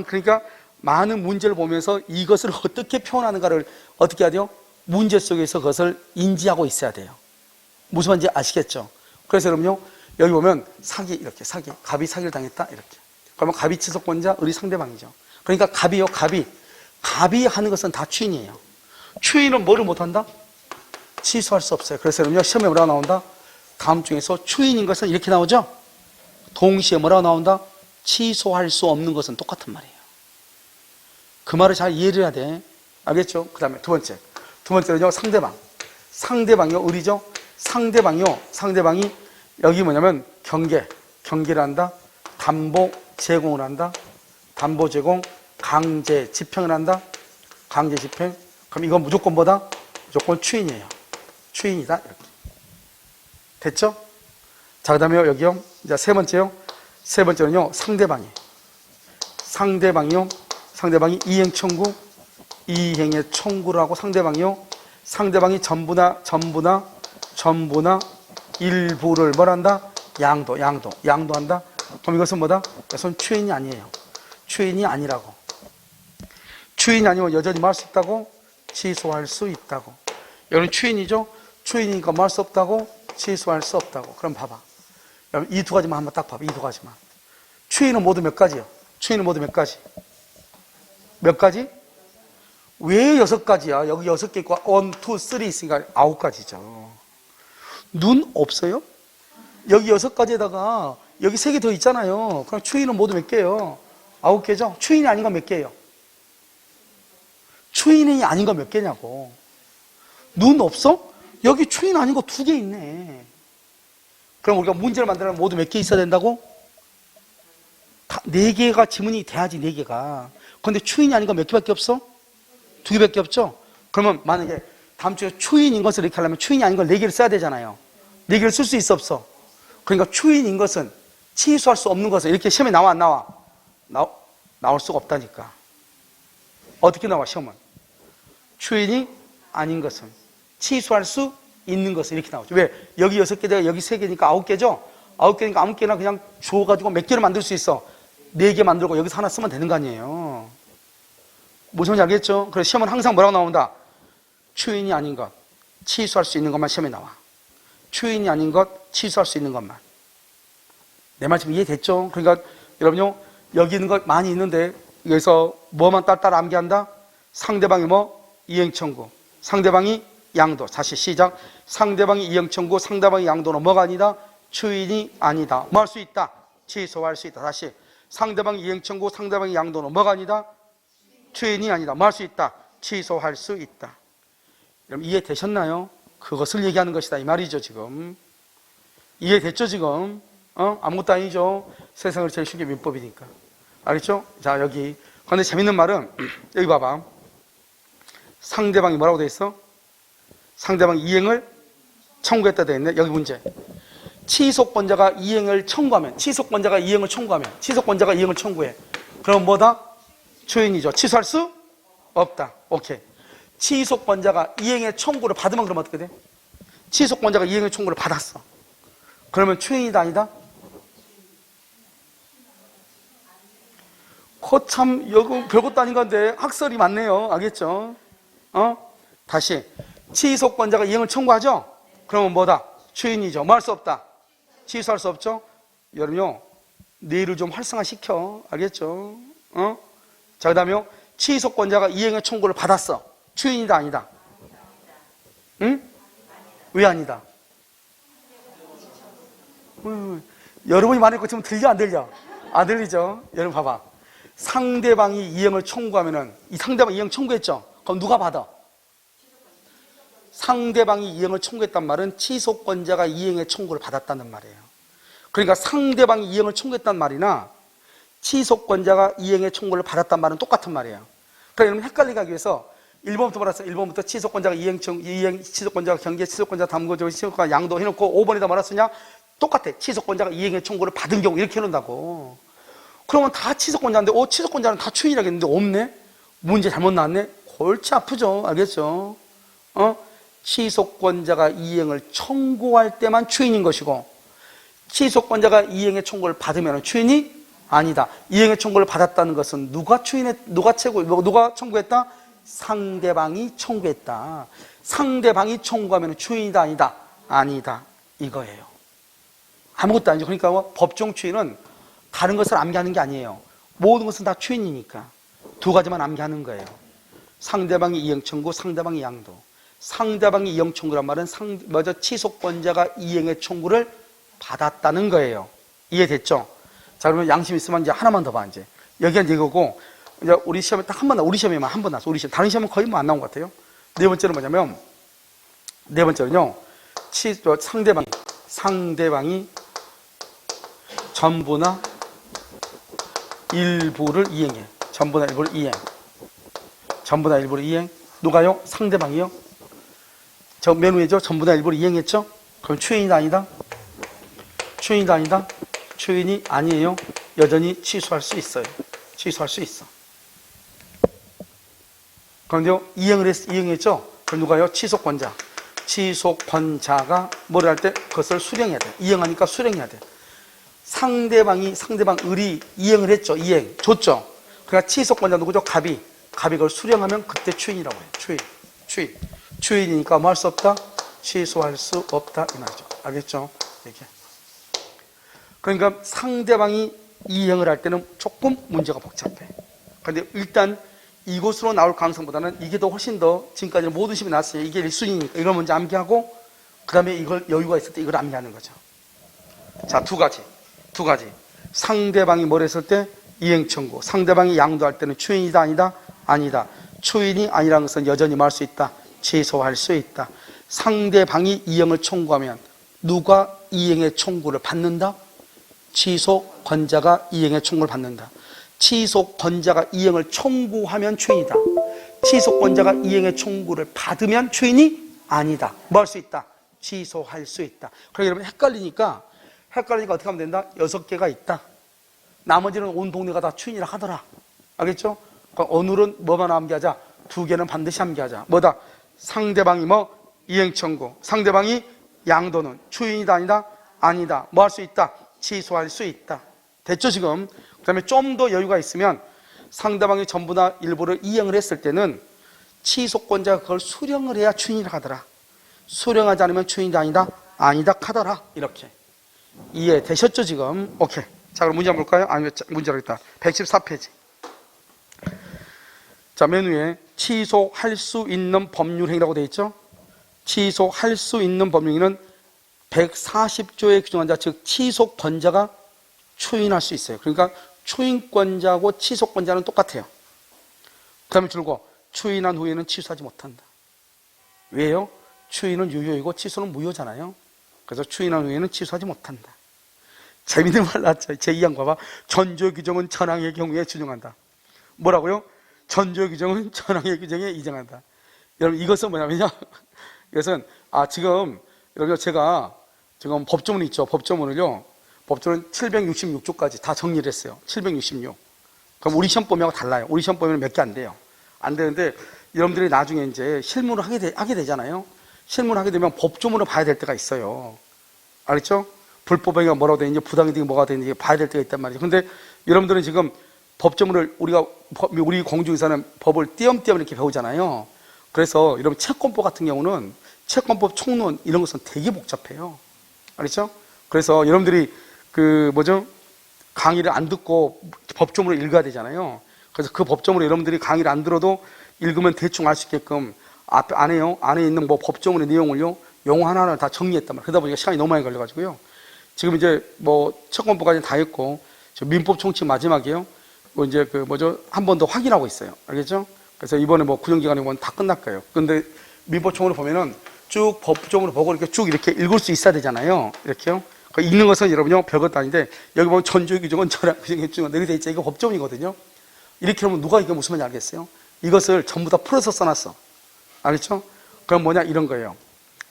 그러니까 많은 문제를 보면서 이것을 어떻게 표현하는가를 어떻게 해야 돼요? 문제 속에서 그것을 인지하고 있어야 돼요. 무슨 말인지 아시겠죠? 그래서 여러분요, 여기 보면 사기. 갑이 사기를 당했다. 이렇게. 그러면 갑이 취소권자, 을이 상대방이죠. 그러니까 갑이 하는 것은 다 추인이에요. 추인은 뭐를 못한다? 취소할 수 없어요. 그래서 여러분요, 시험에 뭐라고 나온다? 다음 중에서 추인인 것은 이렇게 나오죠? 동시에 뭐라고 나온다? 취소할 수 없는 것은 똑같은 말이에요. 그 말을 잘 이해를 해야 돼. 알겠죠? 그 다음에 두 번째는요, 상대방이요, 의리죠? 상대방이 여기 뭐냐면 경계를 한다, 담보 제공을 한다, 담보 제공, 강제 집행을 한다, 강제 집행. 그럼 이건 무조건 뭐다? 무조건 추인이에요. 추인이다. 이렇게. 됐죠? 자, 그 다음에 여기요. 이제 세 번째는요, 상대방이 이행 청구, 이행의 청구를 하고 상대방이 전부나 일부를 뭘 한다? 양도한다. 그럼 이것은 뭐다? 이것은 추인이 아니에요. 추인이 아니라고. 추인이 아니면 여전히 뭐 할 수 있다고? 취소할 수 있다고. 여러분 추인이죠? 추인이니까 뭐 할 수 없다고? 취소할 수 없다고. 그럼 봐봐. 여러분 이 두 가지만 한번 딱 봐봐. 이 두 가지만. 추인은 모두 몇 가지요? 몇 가지? 왜 6가지야? 여기 6개 있고 1, 2, 3 있으니까 9가지죠. 눈 없어요? 여기 6가지에다가 여기 3개 더 있잖아요. 그럼 추인은 모두 몇 개예요? 9개죠? 추인이 아닌 건 몇 개예요? 추인이 아닌 건 몇 개냐고. 눈 없어? 여기 추인 아닌 거 2개 있네. 그럼 우리가 문제를 만들려면 모두 몇 개 있어야 된다고? 4개가 지문이 돼야지, 4개가. 그런데 추인이 아닌 거 몇 개밖에 없어? 2개밖에 없죠? 그러면 만약에 다음 주에 추인인 것을 이렇게 하려면 추인이 아닌 걸 4개를 써야 되잖아요. 4개를 쓸 수 있어, 없어? 그러니까 추인인 것은 취소할 수 없는 것은 이렇게 시험에 나와, 안 나와? 나올 수가 없다니까. 어떻게 나와, 시험은? 추인이 아닌 것은 취소할 수 있는 것은 이렇게 나오죠. 왜? 여기 6개다가 여기 3개니까 9개죠? 9개니까 9개나 그냥 주워가지고 몇 개를 만들 수 있어? 4개 만들고 여기서 하나 쓰면 되는 거 아니에요. 무슨 말인지 알겠죠? 그래서 시험은 항상 뭐라고 나온다? 추인이 아닌 것, 취소할 수 있는 것만 시험에 나와. 추인이 아닌 것, 취소할 수 있는 것만. 내 말 지금 이해됐죠? 그러니까 여러분요, 여기 있는 것 많이 있는데 여기서 뭐만 딸딸 암기한다? 상대방이 뭐? 이행청구. 상대방이 양도. 다시 시작. 상대방이 이행청구, 상대방이 양도는 뭐가 아니다? 추인이 아니다. 뭐 할 수 있다? 취소할 수 있다. 다시. 상대방이 이행청구, 상대방이 양도는 뭐가 아니다? 추인이 아니다. 뭐 할 수 있다? 취소할 수 있다. 여러분 이해되셨나요? 그것을 얘기하는 것이다 이 말이죠. 지금 이해됐죠? 지금 아무것도 아니죠. 세상을 제일 쉽게 민법이니까. 알겠죠? 자, 여기 그런데 재밌는 말은 여기 봐봐. 상대방이 뭐라고 돼 있어? 상대방이 이행을 청구했다 돼 있네. 여기 문제. 취소권자가 이행을 청구해. 취소권자가 이행을 청구해. 그럼 뭐다? 추인이죠. 취소할 수 없다. 오케이. 취소권자가 이행의 청구를 받으면 그러면 어떻게 돼? 취소권자가 이행의 청구를 받았어. 그러면 추인이다 아니다? 거참 여기 별것도 아닌 건데 학설이 많네요. 알겠죠? 다시 취소권자가 이행을 청구하죠? 그러면 뭐다? 추인이죠. 뭐 할 수 없다? 취소할 수 없죠? 여러분요, 뇌를 좀 활성화시켜. 알겠죠? 자, 그 다음에요, 취소권자가 이행의 청구를 받았어. 추인이다 아니다? 응? 왜 아니다? 여러분이 말하니까 지금 들려 안 들려? 안 들리죠? 여러분 봐봐. 상대방이 이행을 청구하면은 이 상대방이 이행 청구했죠? 그럼 누가 받아? 상대방이 이행을 청구했단 말은 취소권자가 이행의 청구를 받았다는 말이에요. 그러니까 상대방이 이행을 청구했단 말이나 취소권자가 이행의 청구를 받았단 말은 똑같은 말이에요. 그러니까 여러분 헷갈리게 하기 위해서 1번부터 말았어요. 1번부터 취소권자가 이행, 취소권자가 경계, 취소권자가 담고, 취소권자가 양도 해놓고 5번에다 말았으냐? 똑같아. 취소권자가 이행의 청구를 받은 경우 이렇게 해놓는다고. 그러면 다 취소권자인데 취소권자는 다 추인이라겠는데 없네? 문제 잘못 나왔네? 골치 아프죠. 알겠죠? 취소권자가 이행을 청구할 때만 추인인 것이고 취소권자가 이행의 청구를 받으면 추인이 아니다. 이행의 청구를 받았다는 것은 누가 청구했다? 상대방이 청구했다. 상대방이 청구하면 추인이다 아니다? 아니다. 이거예요. 아무것도 아니죠. 그러니까 법정 추인은 다른 것을 암기하는 게 아니에요. 모든 것은 다 추인이니까 두 가지만 암기하는 거예요. 상대방이 이행 청구, 상대방이 양도. 상대방이 이행 청구란 말은 취소권자가 이행의 청구를 받았다는 거예요. 이해됐죠? 자, 그러면 양심 있으면 이제 하나만 더 봐, 이제. 여기가 이거고, 이제 우리 시험에 딱 한 번 우리 시험에만 한 번 나왔어. 우리 시험. 다른 시험은 거의 뭐 안 나온 것 같아요. 네 번째는 뭐냐면, 네 번째는요, 상대방이 전부나 일부를 이행해. 전부나 일부를 이행. 전부나 일부를 이행. 누가요? 상대방이요? 저 맨 위에죠? 전부나 일부를 이행했죠? 그럼 추인이다 아니다? 추인이다 아니다? 추인이 아니에요. 여전히 취소할 수 있어요. 취소할 수 있어. 그런데요, 이행했죠? 그럼 누가요? 취소권자. 취소권자가 뭐를 할 때 그것을 수령해야 돼. 이행하니까 수령해야 돼. 상대방 을이 이행을 했죠. 이행. 줬죠. 그러니까 취소권자 누구죠? 갑이 그걸 수령하면 그때 추인이라고 해요. 추인이니까 뭐 할 수 없다? 취소할 수 없다. 이 말이죠. 알겠죠? 이렇게. 그러니까 상대방이 이행을 할 때는 조금 문제가 복잡해. 그런데 일단 이곳으로 나올 가능성보다는 이게 더 훨씬 더 지금까지는 모든 시험이 나왔어요. 이게 1순위니까 이걸 먼저 암기하고 그 다음에 이걸 여유가 있을 때 이걸 암기하는 거죠. 자, 두 가지. 상대방이 뭘 했을 때 이행청구. 상대방이 양도할 때는 추인이다 아니다? 아니다. 추인이 아니라는 것은 여전히 뭐 할 수 있다? 취소할 수 있다. 상대방이 이행을 청구하면 누가 이행의 청구를 받는다? 취소권자가 이행의 청구를 받는다. 취소권자가 이행을 청구하면 추인이다. 취소권자가 이행의 청구를 받으면 추인이 아니다. 뭐 할 수 있다? 취소할 수 있다. 그러니까 여러분 헷갈리니까 어떻게 하면 된다? 6개가 있다. 나머지는 온 동네가 다 추인이라 하더라. 알겠죠? 그러니까 오늘은 뭐만 암기하자? 2개는 반드시 암기하자. 뭐다? 상대방이 뭐? 이행청구. 상대방이 양도는 추인이다 아니다? 아니다. 뭐 할 수 있다? 취소할 수 있다. 됐죠 지금? 그 다음에 좀 더 여유가 있으면 상대방이 전부나 일부를 이행을 했을 때는 취소권자가 그걸 수령을 해야 추인이라 하더라. 수령하지 않으면 추인이다 아니다? 아니다 하더라. 이렇게. 이해되셨죠 지금? 오케이. 자, 그럼 문제 한번 볼까요? 아니면 문제로 있다. 114페이지. 자, 맨 위에 취소할 수 있는 법률행위라고 되어 있죠? 취소할 수 있는 법률행위는 140조에 규정한 자, 즉 취소권자가 추인할 수 있어요. 그러니까 추인권자하고 취소권자는 똑같아요. 그 다음에 줄고 추인한 후에는 취소하지 못한다. 왜요? 추인은 유효이고 취소는 무효잖아요. 그래서 추인한 후에는 취소하지 못한다. 재밌는 말 나왔죠. 제2항 봐봐. 전조 규정은 전항의 경우에 준용한다. 뭐라고요? 전조 규정은 전항의 규정에 이정한다. 여러분 이것은 뭐냐면요. 이것은 지금 여러분 제가 지금 법조문 있죠. 법조문은 766조까지 다 정리를 했어요. 766. 그럼 우리 시험범위하고 달라요. 우리 시험범위는 몇 개 안 돼요. 안 되는데 여러분들이 나중에 이제 실무를 하게 되잖아요. 실무를 하게 되면 법조문을 봐야 될 때가 있어요. 알겠죠? 불법행위가 뭐라고 되는지 부당이득이 뭐가 되는지 봐야 될 때가 있단 말이죠. 근데 여러분들은 지금 법조문을 우리 공주의사는 법을 띄엄띄엄 이렇게 배우잖아요. 그래서 여러분 채권법 같은 경우는 채권법 총론 이런 것은 되게 복잡해요. 알겠죠? 그래서 여러분들이 강의를 안 듣고 법조문을 읽어야 되잖아요. 그래서 그 법조문을 여러분들이 강의를 안 들어도 읽으면 대충 알 수 있게끔 안에 있는 법조문의 내용을요, 용어 하나하나 다 정리했단 말이에요. 그러다 보니까 시간이 너무 많이 걸려가지고요. 지금 이제 채권법까지 다 했고, 민법 총칙 마지막이에요. 한 번 더 확인하고 있어요. 알겠죠? 그래서 이번에 구정기간에 보면 다 끝날 거예요. 근데 민법 총으로 보면은 쭉 법조문을 보고 이렇게 읽을 수 있어야 되잖아요. 이렇게요. 읽는 것은 여러분요, 별것도 아닌데, 여기 보면 전조 규정은 전항 규정에 준용한다. 이렇게 돼 있죠. 이거 법조문이거든요. 이렇게 하면 누가 이게 무슨 말인지 알겠어요? 이것을 전부 다 풀어서 써놨어. 알겠죠? 그럼 이런 거예요.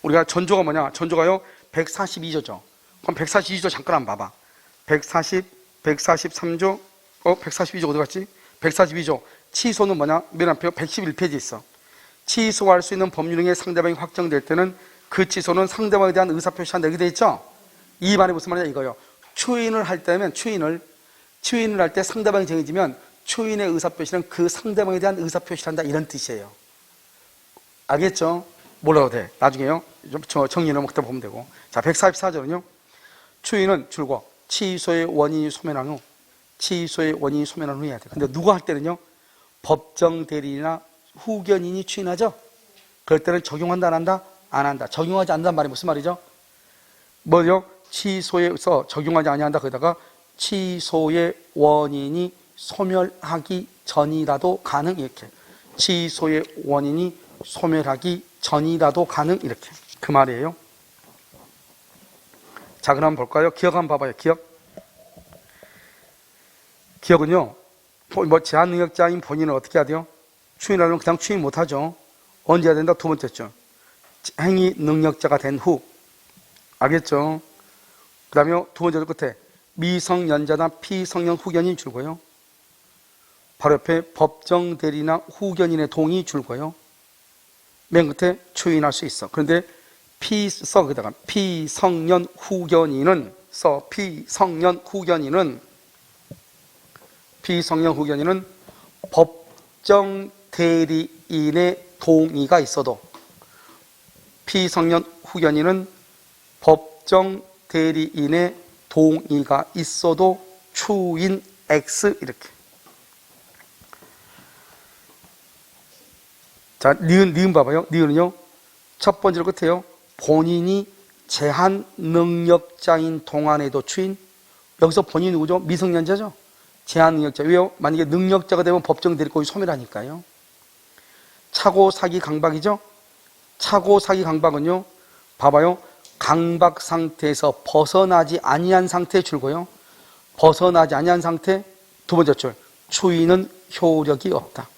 우리가 전조가 전조가요, 142조죠. 그럼 142조 잠깐 한번 봐봐. 143조, 142조 어디 갔지? 142조. 취소는 맨 앞에 111페이지 있어. 취소할 수 있는 법률행위의 상대방이 확정될 때는 그 취소는 상대방에 대한 의사표시한다. 여기 돼 있죠? 이 말이 무슨 말이냐 이거예요. 추인을 할 때면 추인을 할 때 상대방이 정해지면 추인의 의사표시는 그 상대방에 대한 의사표시를 한다. 이런 뜻이에요. 알겠죠? 몰라도 돼. 나중에요. 정리는 그때 보면 되고. 자, 144조는요. 추인은 줄고 취소의 원인이 소멸한 후 해야 돼. 근데 누가 할 때는요. 법정 대리인이나 후견인이 추인하죠. 그럴 때는 적용한다 안 한다? 안 한다. 적용하지 않는다는 말이 무슨 말이죠? 취소에서 적용하지 아니한다. 거기다가 취소의 원인이 소멸하기 전이라도 가능, 이렇게. 취소의 원인이 소멸하기 전이라도 가능, 이렇게. 그 말이에요. 자, 그럼 한번 볼까요? 기억 한번 봐봐요. 기억은요, 뭐 제한능력자인 본인은 어떻게 해야 돼요? 추인하려면 그냥 추인 못하죠. 언제 해야 된다? 두 번째죠. 행위 능력자가 된 후. 알겠죠? 그 다음에 두 번째 끝에 미성년자나 피성년 후견인 줄고요. 바로 옆에 법정 대리나 후견인의 동의 줄고요. 맨 끝에 추인할 수 있어. 그런데 거기다가 피성년 후견인은 법정 대리인의 동의가 있어도, 피성년 후견인은 법정 대리인의 동의가 있어도 추인 X, 이렇게. 자, 니은 봐봐요. 니은은요, 첫 번째로 끝에요. 본인이 제한 능력자인 동안에도 추인. 여기서 본인이 누구죠? 미성년자죠? 제한 능력자. 왜요? 만약에 능력자가 되면 법정 대리권이 소멸하니까요. 차고 사기 강박이죠? 차고 사기 강박은요, 봐봐요. 강박 상태에서 벗어나지 아니한 상태에 줄고요. 벗어나지 아니한 상태, 두 번째 줄. 추인은 효력이 없다.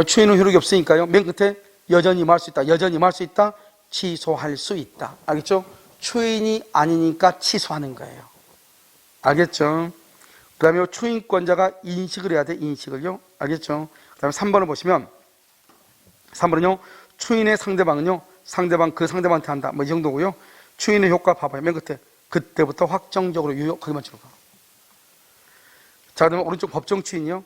추인은 효력이 없으니까요. 맨 끝에 여전히 임할 수 있다. 여전히 임할 수 있다. 취소할 수 있다. 알겠죠? 추인이 아니니까 취소하는 거예요. 알겠죠? 그 다음에 추인권자가 인식을 해야 돼. 인식을요. 알겠죠? 그 다음에 3번을 보시면, 3번은요, 추인의 상대방은요, 그 상대방한테 한다. 뭐 이 정도고요. 추인의 효과 봐봐요. 맨 끝에. 그때부터 확정적으로 유효, 거기만 줄거. 자, 그다음에 오른쪽 법정 추인이요.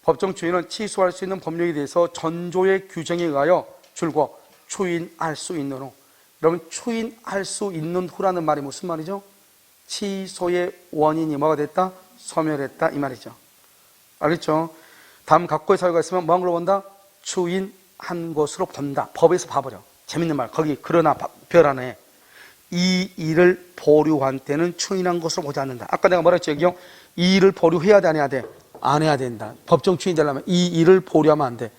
법정 추인은 취소할 수 있는 법령에 대해서 전조의 규정에 의하여 줄고 추인할 수 있는 후. 여러분, 추인할 수 있는 후라는 말이 무슨 말이죠? 취소의 원인이 뭐가 됐다? 소멸했다, 이 말이죠. 알겠죠? 다음 각고의 사유가 있으면 뭐한 걸로 본다? 추인한 것으로 본다. 법에서 봐버려. 재밌는 말. 거기 그러나 별 안에 이 일을 보류한 때는 추인한 것으로 보지 않는다. 아까 내가 뭐라 했죠? 여기요? 이 일을 보류해야 돼, 안 해야 돼? 안 해야 된다. 법정 추인이 되려면 이 일을 보류하면 안 돼.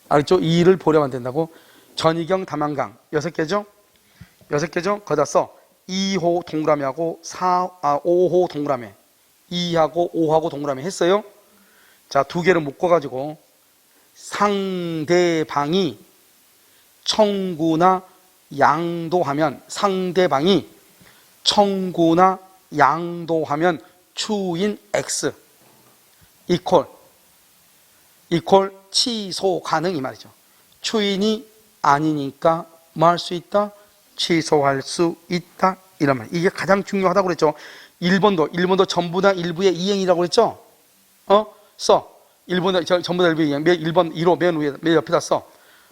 알겠죠? 이 일을 보류하면 안 된다고. 전희경, 담양강 6개죠? 6개죠? 거기다 써. 2호 동그라미하고 5호 동그라미. 2하고 5하고 동그라미 했어요? 자, 두 개를 묶어가지고 상대방이 청구나 양도하면, 상대방이 청구나 양도하면 추인 X 이퀄 취소 가능, 이 말이죠. 추인이 아니니까 뭐 할 수 있다? 취소할 수 있다, 이런 말. 이게 가장 중요하다고 그랬죠. 1번도 전부 다 일부의 이행이라고 그랬죠. 써. 1번 전부 다 일부의 이행. 1번 1호 맨 위에, 맨 옆에다 써.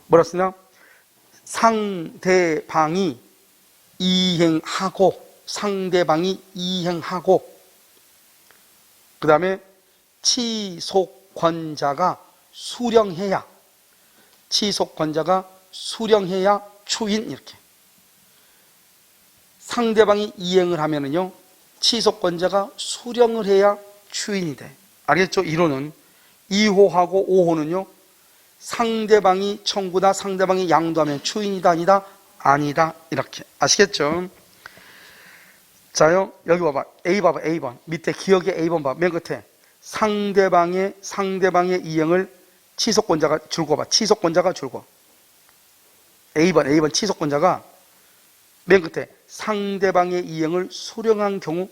뭐라 쓰냐? 상대방이 이행하고, 그 다음에 취소권자가 수령해야 추인, 이렇게. 상대방이 이행을 하면은요, 취소권자가 수령을 해야 추인이 돼. 알겠죠? 1호는. 2호하고 5호는요, 상대방이 청구다, 상대방이 양도하면 추인이다, 아니다? 아니다. 이렇게. 아시겠죠? 자요, 여기 봐봐. A 봐봐, A번. 밑에 기억의 A번 봐봐. 맨 끝에. 상대방의 이행을 취소권자가 줄고 봐. 취소권자가 줄고. A번 취소권자가 맨 끝에 상대방의 이행을 수령한 경우,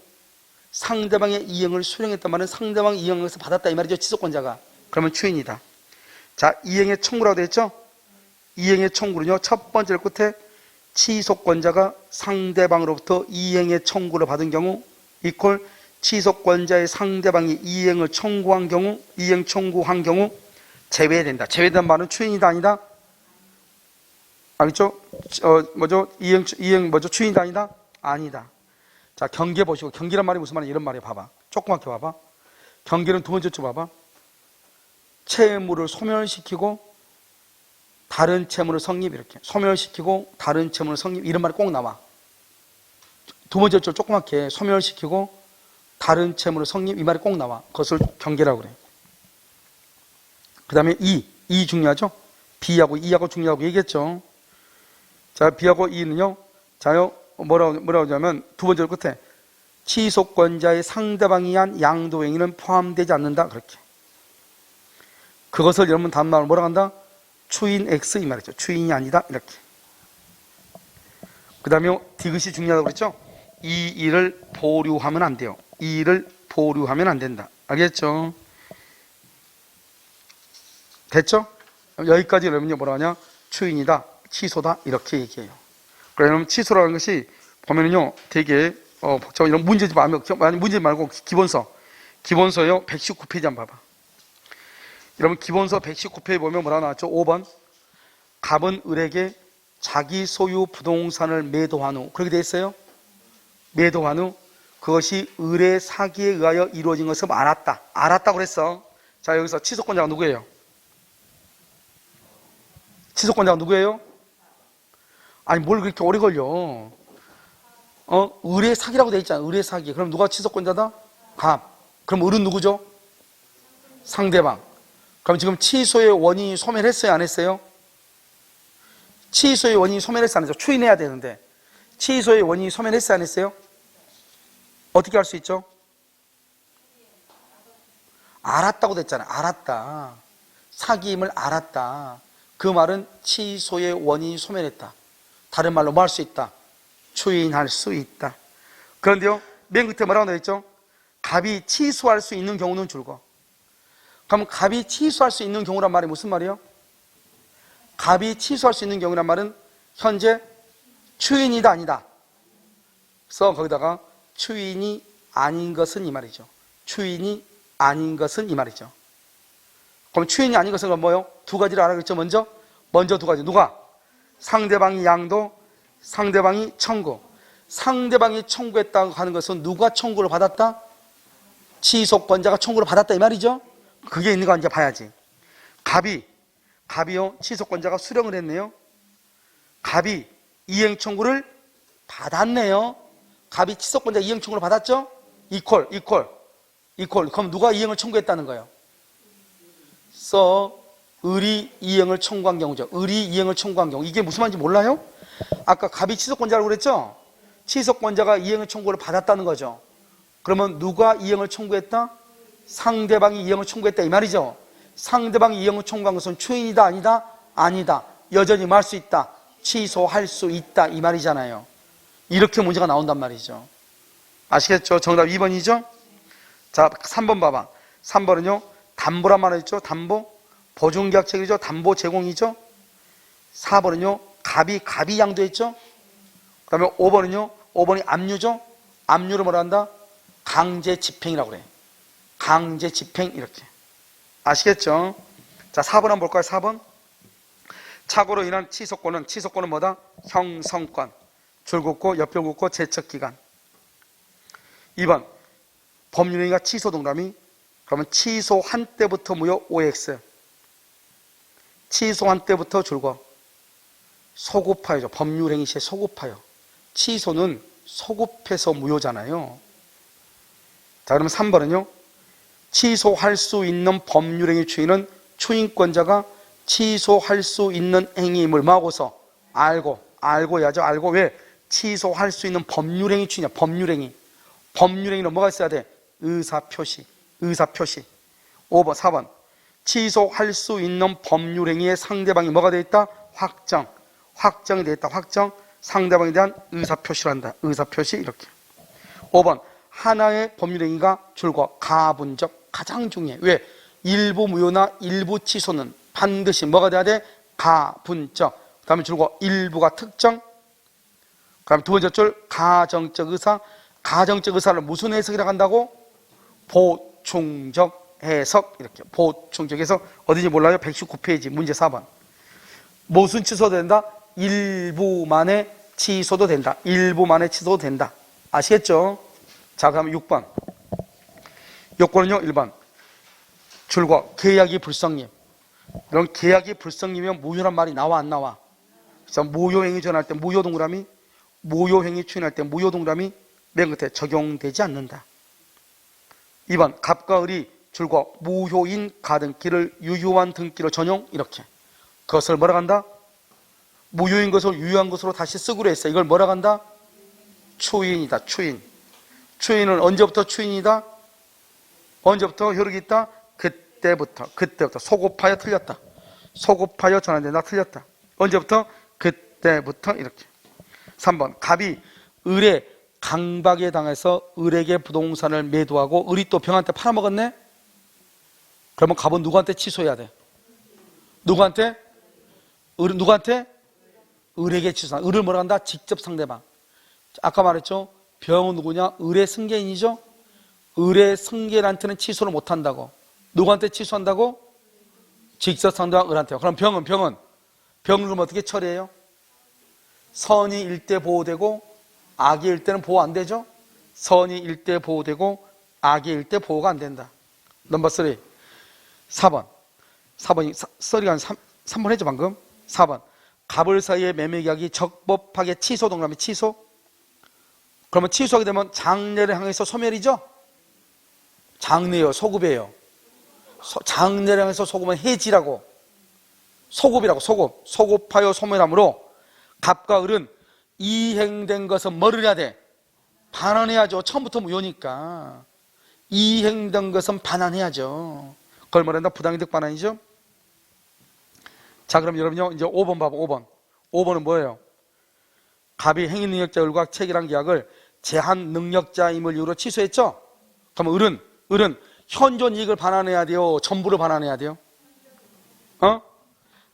상대방의 이행을 수령했단 말은 상대방의 이행에서 받았다, 이 말이죠. 취소권자가. 그러면 추인이다. 자, 이행의 청구라고 되어 있죠? 이행의 청구는요, 첫 번째 끝에 취소권자가 상대방으로부터 이행의 청구를 받은 경우 이퀄 취소권자의 상대방이 이행을 청구한 경우, 이행 청구한 경우 제외된다. 제외된 말은 추인이다, 아니다? 알겠죠? 이행 추인이다, 아니다? 아니다. 자, 경계 보시고. 경계란 말이 무슨 말이야? 이런 말이야. 봐봐. 조그맣게 봐봐. 경계는 두 번째 줄 봐봐. 채무를 소멸시키고 다른 채무를 성립, 이렇게. 소멸시키고 다른 채무를 성립, 이런 말이 꼭 나와. 두 번째 줄 조그맣게 소멸시키고 다른 채무를 성립 이 말이 꼭 나와. 그것을 경계라고 그래. 그 다음에 이 중요하죠. B하고 E하고 중요하고 얘기했죠. 자, B하고 E는요. 자요, 뭐라고 하냐면 두 번째 끝에 취소권자의 상대방이 한 양도행위는 포함되지 않는다. 그렇게. 그것을 여러분 다음 말로 뭐라고 한다? 추인 X 이 말이죠. 추인이 아니다. 이렇게. 그 다음에 디귿이 중요하다고 그랬죠. 이 일을 보류하면 안 돼요. 이 일을 보류하면 안 된다. 알겠죠? 됐죠? 여기까지 여러분이 뭐라 하냐? 추인이다, 취소다 이렇게 얘기해요. 그러면 취소라는 것이 보면은요 되게 복잡한 이런 문제지 말고 기본서요 119페이지 한번 봐봐. 여러분 기본서 119페이지 보면 뭐라 나왔죠? 5번 갑은 을에게 자기 소유 부동산을 매도한 후 그렇게 돼 있어요. 매도한 후 그것이 을의 사기에 의하여 이루어진 것을 알았다고 그랬어. 자, 여기서 취소권자가 누구예요? 취소권자가 누구예요? 아니 뭘 그렇게 오래 걸려. 을의 사기라고 돼 있잖아. 을의 사기. 그럼 누가 취소권자다? 갑. 그럼 을은 누구죠? 상대방. 그럼 지금 취소의 원인이 소멸했어요? 안 했어요? 취소의 원인이 소멸했어요? 안 했어요? 추인해야 되는데 취소의 원인이 소멸했어요? 안 했어요? 어떻게 할 수 있죠? 알았다고 됐잖아요. 알았다. 사기임을 알았다. 그 말은 취소의 원인이 소멸했다. 다른 말로 뭐 할 수 있다? 추인할 수 있다. 그런데요, 맨 끝에 뭐라고 되어 있죠? 갑이 취소할 수 있는 경우는 줄거. 그럼 갑이 취소할 수 있는 경우란 말이 무슨 말이에요? 갑이 취소할 수 있는 경우란 말은 현재 추인이다 아니다. 그래서 거기다가 추인이 아닌 것은 이 말이죠. 추인이 아닌 것은 이 말이죠. 그럼 추인이 아닌 것은 뭐예요? 두 가지를 알아야겠죠. 먼저 두 가지. 누가? 상대방이 양도, 상대방이 청구. 상대방이 청구했다고 하는 것은 누가 청구를 받았다? 취소권자가 청구를 받았다 이 말이죠. 그게 있는 거 이제 봐야지. 갑이요 취소권자가 수령을 했네요. 갑이 이행 청구를 받았네요. 갑이 취소권자 이행 청구를 받았죠? 이퀄. 그럼 누가 이행을 청구했다는 거예요? 을이 이행을 청구한 경우죠. 을이 이행을 청구한 경우. 이게 무슨 말인지 몰라요? 아까 갑이 취소권자라고 그랬죠? 취소권자가 이행을 청구를 받았다는 거죠. 그러면 누가 이행을 청구했다? 상대방이 이행을 청구했다 이 말이죠. 상대방이 이행을 청구한 것은 추인이다 아니다? 아니다. 여전히 뭐 할 수 있다? 취소할 수 있다 이 말이잖아요. 이렇게 문제가 나온단 말이죠. 아시겠죠? 정답 2번이죠? 자, 3번 봐봐. 3번은요 담보란 말을 했죠. 담보 보증계약책이죠. 담보 제공이죠. 4번은요 갑이 양도했죠. 그 다음에 5번이 압류죠. 압류를 뭐라 한다? 강제집행이라고 그래. 강제집행 이렇게. 아시겠죠? 자, 4번 한번 볼까요? 4번 착오로 인한 취소권은 뭐다? 형성권, 줄긋고, 옆별긋고, 제척기간. 2번 법률행위가 취소 동그라미. 그러면 취소한 때부터 무효 OX. 취소한 때부터 줄거. 소급하여죠. 법률행위 시에 소급하여. 취소는 소급해서 무효잖아요. 자, 그러면 3번은요. 취소할 수 있는 법률행위 추인은 추인권자가 취소할 수 있는 행위임을 뭐하고서 알고 해야죠. 알고 왜? 취소할 수 있는 법률행위 추인이야. 법률행위는 뭐가 있어야 돼? 의사표시. 5번, 4번 취소할 수 있는 법률행위의 상대방이 뭐가 되어 있다? 확정이 되어 있다. 상대방에 대한 의사표시를 한다. 의사표시 이렇게. 5번 하나의 법률행위가 줄거 가분적 가장 중요해. 왜? 일부 무효나 일부 취소는 반드시 뭐가 돼야 돼? 가분적. 그 다음에 줄거 일부가 특정. 그 다음에 두 번째 줄 가정적 의사. 가정적 의사를 무슨 해석이라고 한다고? 보충적 해석. 이렇게 보충적 해석. 어딘지 몰라요? 119페이지 문제 4번. 무슨 취소도 된다? 일부만의 취소도 된다. 일부만의 취소도 된다. 아시겠죠? 자, 그럼 6번. 요건은요, 1번. 줄거 계약이 불성립. 이런 계약이 불성립이면 무효란 말이 나와, 안 나와? 그래서 무효행위 전할 때 무효 동그라미, 무효행위 추인할 때 무효 동그라미, 맨 끝에 적용되지 않는다. 2번 갑과 을이 줄과 무효인 가등기를 유효한 등기로 전용. 이렇게 그것을 뭐라 한다? 무효인 것을 유효한 것으로 다시 쓰기로 했어. 이걸 뭐라 한다? 추인이다. 추인. 추인은 언제부터 추인이다? 언제부터 효력이 있다? 그때부터 소급하여 틀렸다. 소급하여 전환된다. 틀렸다. 언제부터? 그때부터. 이렇게. 3번 갑이 을의 강박에 당해서 을에게 부동산을 매도하고 을이 또 병한테 팔아먹었네? 그러면 갑은 누구한테 취소해야 돼? 누구한테? 누구한테? 을에게 취소한다. 을을 뭐라 한다? 직접 상대방. 아까 말했죠? 병은 누구냐? 을의 승계인이죠? 을의 승계인한테는 취소를 못한다고. 누구한테 취소한다고? 직접 상대방 을한테요. 그럼 병은 그럼 어떻게 처리해요? 선이 일대 보호되고 악이 일대는 보호 안 되죠? 선이 일대 보호되고 악이 일대 보호가 안 된다. 넘버 3. 4번이 썰이가 한 3번 했죠 방금? 4번 갑을 사이의 매매계약이 적법하게 취소 동그라미 취소. 그러면 취소하게 되면 장래를 향해서 소멸이죠? 장래요, 소급이에요. 장래를 향해서 소급은 해지라고. 소급이라고. 소급하여 소멸함으로 갑과 을은 이행된 것은 뭐를 해야 돼? 반환해야죠. 처음부터 무효니까 이행된 것은 반환해야죠. 그걸 뭐란다? 부당이득 반환이죠. 자, 그럼 여러분요 이제 5번 봐봐. 5번은 뭐예요? 갑이 행위능력자 을과 체결한 계약을 제한능력자임을 이유로 취소했죠? 그럼 을은 현존 이익을 반환해야 돼요? 전부를 반환해야 돼요?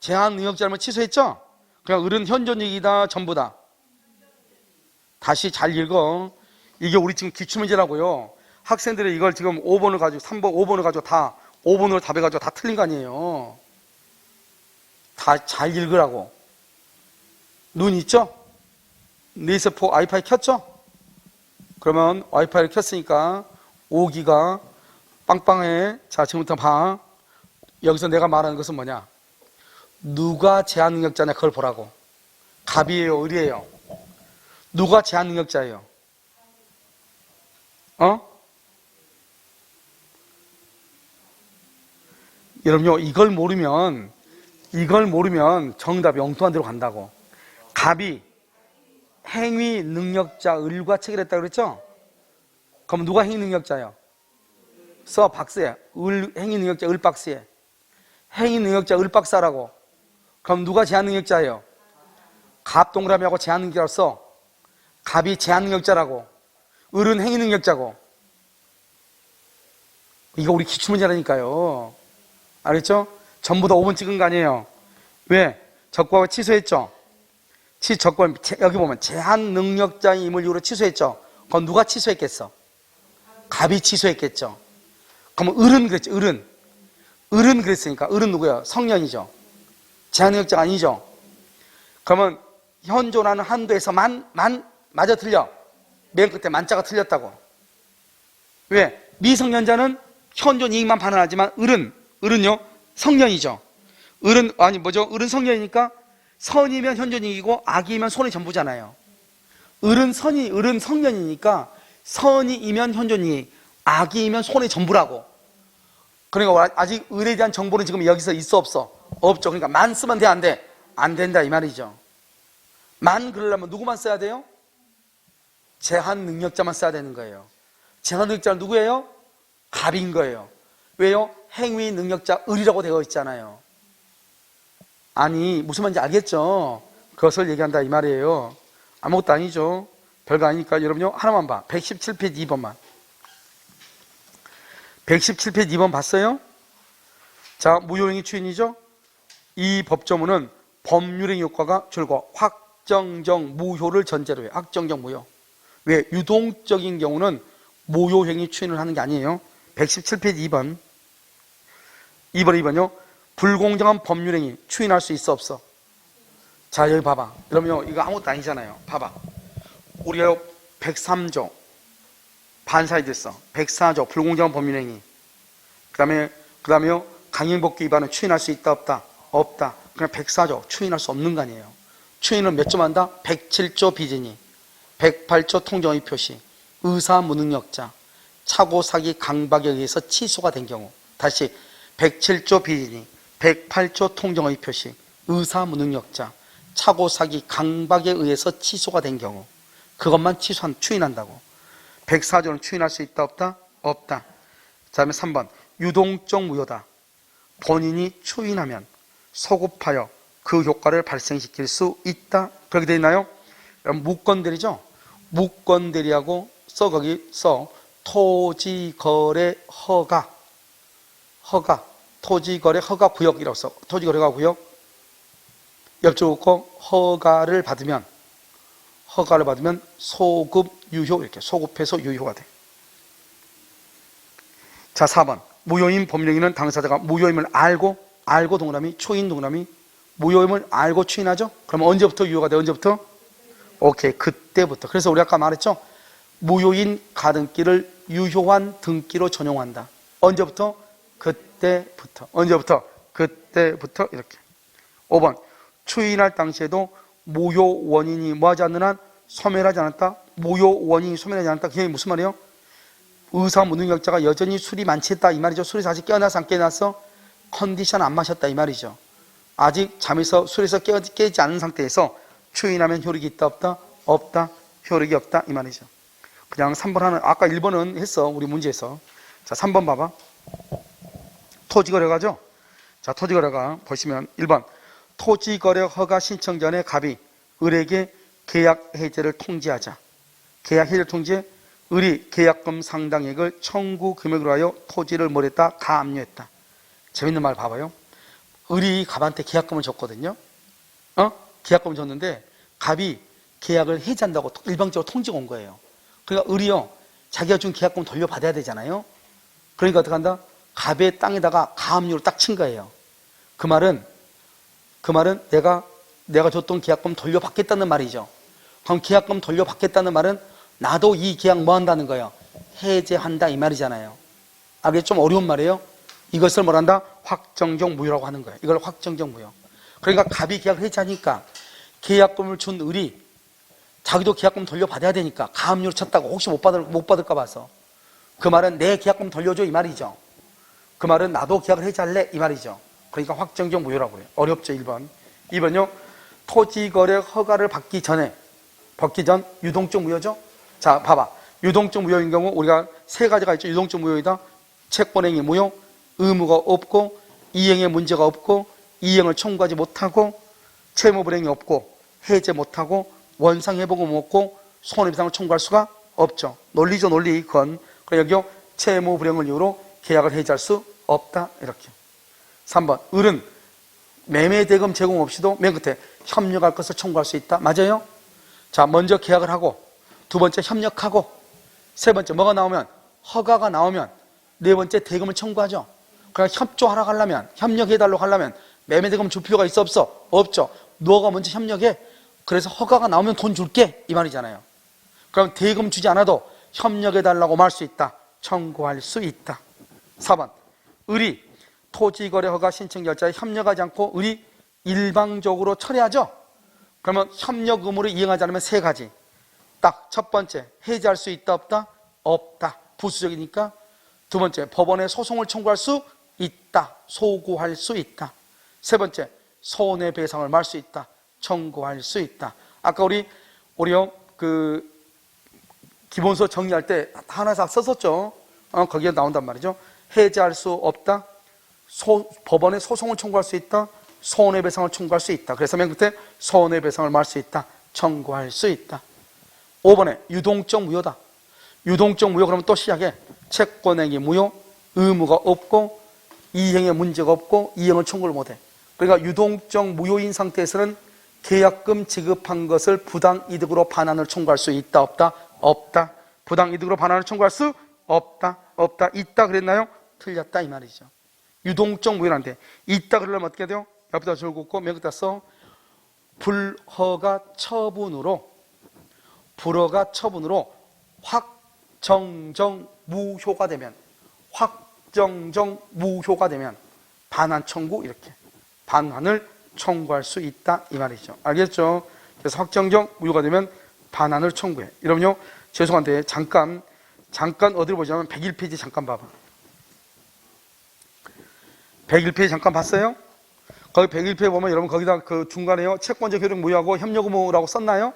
제한능력자임을 취소했죠? 그냥 을은 현존 이익이다? 전부다? 다시 잘 읽어. 이게 우리 지금 기출문제라고요. 학생들이 이걸 지금 5번을 가지고 3번, 5번을 가지고 다 5번으로 답해가지고 다 틀린 거 아니에요. 다 잘 읽으라고. 눈 있죠? 네이스포 와이파이 켰죠? 그러면 와이파이를 켰으니까 5기가 빵빵해. 자, 지금부터 봐. 여기서 내가 말하는 것은 뭐냐? 누가 제한능력자냐 그걸 보라고. 갑이에요? 을이에요? 누가 제한능력자예요? 여러분요 이걸 모르면 정답이 엉뚱한 데로 간다고. 갑이 행위 능력자 을과 체결했다고 그랬죠? 그럼 누가 행위 능력자예요? 써 박스에. 행위 능력자 을 박스에. 행위 능력자 을 박사라고. 그럼 누가 제한 능력자예요? 갑 동그라미하고 제한 능력자로 써. 갑이 제한 능력자라고. 을은 행위 능력자고. 이거 우리 기출문제라니까요. 알겠죠? 전부 다 5번 찍은 거 아니에요. 왜? 적법하게 취소했죠? 적법, 여기 보면 제한 능력자임을 이유로 취소했죠? 그럼 누가 취소했겠어? 갑이 취소했겠죠? 그러면 을은 그랬죠? 을은 그랬으니까. 을은 누구예요? 성년이죠? 제한 능력자가 아니죠? 그러면 현존하는 한도에서 맞아 틀려. 맨 끝에 만자가 틀렸다고. 왜? 미성년자는 현존 이익만 반환하지만 을은요 성년이죠. 을은 성년이니까 선이면 현존 이익이고 악이면 손이 전부잖아요. 을은 성년이니까 선이면 현존 이익, 악이면 손이 전부라고. 그러니까 아직 을에 대한 정보는 지금 여기서 있어 없어? 없죠. 그러니까 만 쓰면 돼 안 돼? 안 된다 이 말이죠. 만 그러려면 누구만 써야 돼요? 제한 능력자만 써야 되는 거예요. 제한 능력자는 누구예요? 갑인 거예요. 왜요? 행위 능력자 을이라고 되어 있잖아요. 아니 무슨 말인지 알겠죠? 그것을 얘기한다 이 말이에요. 아무것도 아니죠. 별거 아니니까 여러분요 하나만 봐. 117페이지 2번만. 117페이지 2번 봤어요? 자, 무효행위 추인이죠? 이 법조문은 법률행 효과가 줄고 확정적 무효를 전제로 해요. 확정적 무효. 왜? 유동적인 경우는 무효행위 추인을 하는 게 아니에요. 117페이지 2번. 2번요. 불공정한 법률행위 추인할 수 있어 없어? 자, 여기 봐봐. 그러면 이거 아무것도 아니잖아요. 봐봐. 우리가 103조 반사이 됐어. 104조 불공정한 법률행위. 그 다음에요. 강행법규 위반은 추인할 수 있다 없다? 없다. 그냥 104조 추인할 수 없는 거 아니에요. 추인은 몇 조 한다? 107조 비진이, 108조 통정의 표시, 의사 무능력자, 차고 사기 강박에 의해서 취소가 된 경우, 다시 107조 비리니 108조 통정의 표시 의사 무능력자 차고 사기 강박에 의해서 취소가 된 경우 그것만 추인한다고. 104조는 추인할 수 있다 없다? 없다. 그 다음에 3번 유동적 무효다. 본인이 추인하면 소급하여 그 효과를 발생시킬 수 있다. 그렇게 되어 있나요? 무건대리죠. 무건대리하고 거기서 토지거래 허가 토지거래 허가 구역이라고 써. 토지거래가 구역 옆쪽고 허가를 받으면 소급 유효, 이렇게 소급해서 유효가 돼. 자, 4번 무효인 법령인은 당사자가 무효임을 알고 동그라미, 추인 동그라미, 무효임을 알고 추인하죠. 그러면 언제부터 유효가 돼? 언제부터? 오케이, 그때부터. 그래서 우리 아까 말했죠. 무효인 가등기를 유효한 등기로 전용한다. 언제부터? 그때부터. 언제부터? 그때부터. 이렇게. 5번 추인할 당시에도 무효 원인이 뭐하지 않는 한 소멸하지 않았다. 무효 원인이 소멸하지 않았다. 그게 무슨 말이에요? 의사 무능력자가 여전히 술이 만취했다 이 말이죠. 술에서 아직 깨어나서 안 깨어났어? 컨디션 안 마셨다 이 말이죠. 아직 잠에서 술에서 깨지 않은 상태에서 추인하면 효력이 있다 없다? 없다. 효력이 없다 이 말이죠. 그냥 3번 하는, 아까 1번은 했어 우리 문제에서. 자, 3번 봐봐. 토지거래가죠. 자, 토지거래가 보시면 1번 토지거래 허가 신청 전에 갑이 을에게 계약 해제를 통지하자. 계약 해제를 통지해 을이 계약금 상당액을 청구 금액으로 하여 토지를 뭐랬다? 가압류했다. 재밌는 말 봐봐요. 을이 갑한테 계약금을 줬거든요. 계약금을 줬는데 갑이 계약을 해지한다고 일방적으로 통지가 온 거예요. 그러니까 을이요, 자기가 준 계약금 돌려받아야 되잖아요. 그러니까 어떻게 한다? 갑의 땅에다가 가압류를 딱 친 거예요. 그 말은 내가 줬던 계약금 돌려받겠다는 말이죠. 그럼 계약금 돌려받겠다는 말은 나도 이 계약 뭐 한다는 거예요? 해제한다 이 말이잖아요. 아, 이게 좀 어려운 말이에요. 이것을 뭐란다? 확정적 무효라고 하는 거예요. 이걸 확정적 무효. 그러니까 갑이 계약을 해제하니까 계약금을 준 을이 자기도 계약금 돌려받아야 되니까 가압류를 쳤다고 혹시 못 받을까 봐서 그 말은 내 계약금 돌려줘 이 말이죠. 그 말은 나도 계약을 해제할래 이 말이죠. 그러니까 확정적 무효라고 해요. 어렵죠. 1번. 2번요. 토지거래 허가를 받기 전 유동적 무효죠. 자, 봐봐. 유동적 무효인 경우 우리가 세 가지가 있죠. 유동적 무효이다. 채권행위 무효, 의무가 없고, 이행에 문제가 없고, 이행을 청구하지 못하고, 채무불행이 없고, 해제 못하고, 원상회복은 없고, 손해배상을 청구할 수가 없죠. 논리죠, 논리. 그건. 그래서 여기요, 채무불행을 이유로 계약을 해지할 수 없다. 이렇게. 3번. 을은 매매대금 제공 없이도 맨 끝에 협력할 것을 청구할 수 있다. 맞아요? 자, 먼저 계약을 하고, 두 번째 협력하고, 세 번째 뭐가 나오면? 허가가 나오면, 네 번째 대금을 청구하죠. 그러니까 협조하라고 하려면, 협력해달라고 하려면 매매대금 줄 필요가 있어 없어? 없죠. 너가 먼저 협력해. 그래서 허가가 나오면 돈 줄게 이 말이잖아요. 그럼 대금 주지 않아도 협력해달라고 말 수 있다. 청구할 수 있다. 4번 을이 토지거래 허가 신청 결자에 협력하지 않고 을이 일방적으로 철회하죠. 그러면 협력 의무를 이행하지 않으면 세 가지. 딱 첫 번째, 해지할 수 있다 없다? 없다. 부수적이니까. 두 번째, 법원에 소송을 청구할 수 있다. 소구할 수 있다. 세 번째, 손해배상을 말 수 있다. 청구할 수 있다. 아까 우리요 기본서 정리할 때 하나씩 썼었죠. 거기에 나온단 말이죠. 해지할 수 없다. 법원에 소송을 청구할 수 있다. 손해배상을 청구할 수 있다. 그래서 맨 끝에 손해배상을 말 수 있다. 청구할 수 있다. 5번에 유동적 무효다. 유동적 무효 그러면 또 시작해. 채권행위 무효, 의무가 없고, 이행에 문제가 없고, 이행을 청구를 못해. 그러니까 유동적 무효인 상태에서는 계약금 지급한 것을 부당이득으로 반환을 청구할 수 있다 없다? 없다. 부당이득으로 반환을 청구할 수 없다. 없다. 있다 그랬나요? 틀렸다 이 말이죠. 유동적 무효란데 있다 그러려면 어떻게 돼요? 옆에다 줄 긋고 맨 끝에다 써. 불허가 처분으로 확정적 무효가 되면 반환 청구 이렇게 반환을 청구할 수 있다 이 말이죠. 알겠죠? 그래서 확정적 무효가 되면 반환을 청구해. 이러면요, 죄송한데 잠깐 잠깐 어디를 보자면 101페이지 잠깐 봐봐. 101페이지 잠깐 봤어요? 거기 101페이지 보면 여러분 거기다 그 중간에요. 채권적 효력 무효하고 협력 의무라고 썼나요?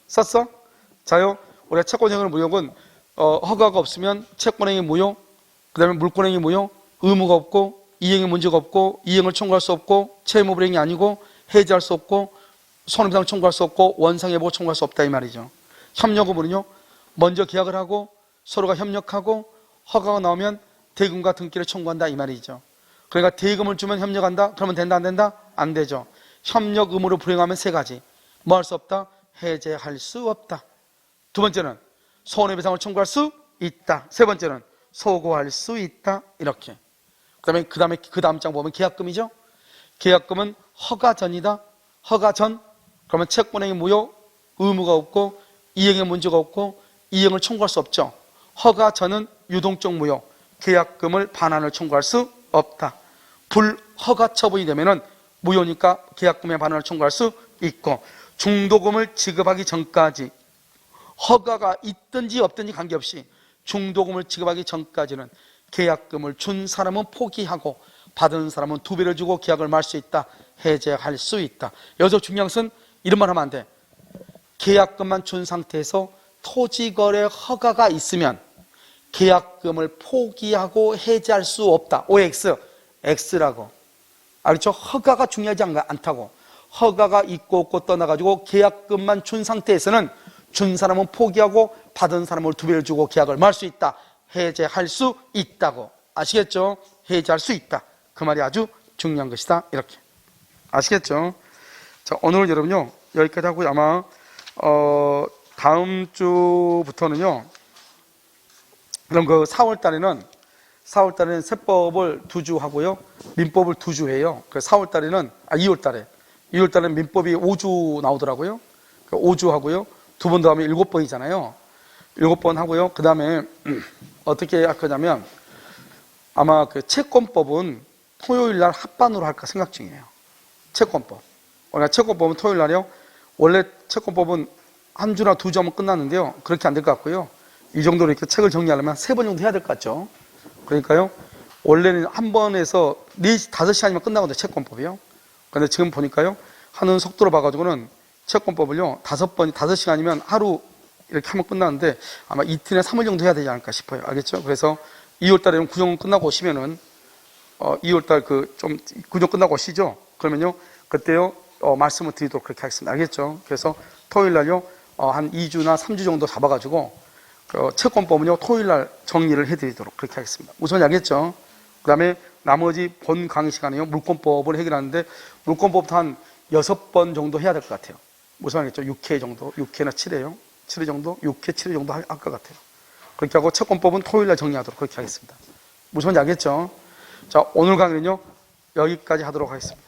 썼어? 자요. 우리가 채권적 효력 무효는 허가가 없으면 채권행위 무효, 그 다음에 물권행위 무효, 의무가 없고 이행의 문제가 없고 이행을 청구할 수 없고 채무 불이행이 아니고 해지할 수 없고 손해배상 청구할 수 없고 원상회복 청구할 수 없다 이 말이죠. 협력 의무는요. 먼저 계약을 하고 서로가 협력하고 허가가 나오면 대금과 등기를 청구한다 이 말이죠. 그러니까 대금을 주면 협력한다? 그러면 된다 안 된다? 안 되죠. 협력 의무를 불행하면 세 가지. 뭐 할 수 없다? 해제할 수 없다. 두 번째는 손해배상을 청구할 수 있다. 세 번째는 소고할 수 있다. 이렇게. 그다음에 그 다음 장 보면 계약금이죠. 계약금은 허가 전이다. 허가 전. 그러면 채권행위 무효, 의무가 없고 이행의 문제가 없고 이행을 청구할 수 없죠. 허가 전은 유동적 무효, 계약금을 반환을 청구할 수 없다. 불허가 처분이 되면은 무효니까 계약금의 반환을 청구할 수 있고 중도금을 지급하기 전까지 허가가 있든지 없든지 관계없이 중도금을 지급하기 전까지는 계약금을 준 사람은 포기하고 받은 사람은 2배를 주고 계약을 말 수 있다. 해제할 수 있다. 여기서 중요한 것은 이런 말 하면 안 돼. 계약금만 준 상태에서 토지거래 허가가 있으면 계약금을 포기하고 해제할 수 없다. OX, X라고. 알겠죠? 허가가 중요하지 않다고. 허가가 있고 없고 떠나가지고 계약금만 준 상태에서는 준 사람은 포기하고 받은 사람은 2배를 주고 계약을 말 수 있다. 해제할 수 있다고. 아시겠죠? 해제할 수 있다. 그 말이 아주 중요한 것이다. 이렇게. 아시겠죠? 자, 오늘 여러분요, 여기까지 하고 아마, 다음 주부터는요, 그럼 그 4월 달에는 세법을 2주 하고요, 민법을 2주 해요. 그 4월 달에는, 2월 달에 민법이 5주 나오더라고요. 5주 하고요, 2번 더 하면 7번이잖아요. 7번 하고요. 그 다음에, 어떻게 할 거냐면, 아마 그 채권법은 토요일 날 합반으로 할까 생각 중이에요. 채권법. 그러니까 채권법은 토요일 날이요. 원래 채권법은 한 주나 2주 하면 끝났는데요. 그렇게 안 될 것 같고요. 이 정도로 이렇게 책을 정리하려면 3번 정도 해야 될 것 같죠. 그러니까요. 원래는 한 번에서 4시, 5시간이면 끝나거든요. 채권법이요. 그런데 지금 보니까요. 하는 속도로 봐가지고는 채권법을요. 5시간이면 하루 이렇게 하면 끝나는데 아마 이틀에 3일 정도 해야 되지 않을까 싶어요. 알겠죠? 그래서 2월 달에는 구정 끝나고 오시면은 2월 달 좀 구정 끝나고 오시죠? 그러면요. 그때요. 말씀을 드리도록 그렇게 하겠습니다. 알겠죠? 그래서 토요일 날요. 한 2주나 3주 정도 잡아가지고 채권법은요. 토요일 날 정리를 해드리도록 그렇게 하겠습니다. 우선 알겠죠? 그 다음에 나머지 본 강의 시간에요. 물권법을 해결하는데 물권법도 한 6번 정도 해야 될 것 같아요. 무슨 말이겠죠? 6회 정도, 6회나 7회요. 7회 정도, 6회, 7회 정도 할 것 같아요. 그렇게 하고 채권법은 토요일 날 정리하도록 그렇게 하겠습니다. 무슨 말인지 알겠죠? 자, 오늘 강의는요, 여기까지 하도록 하겠습니다.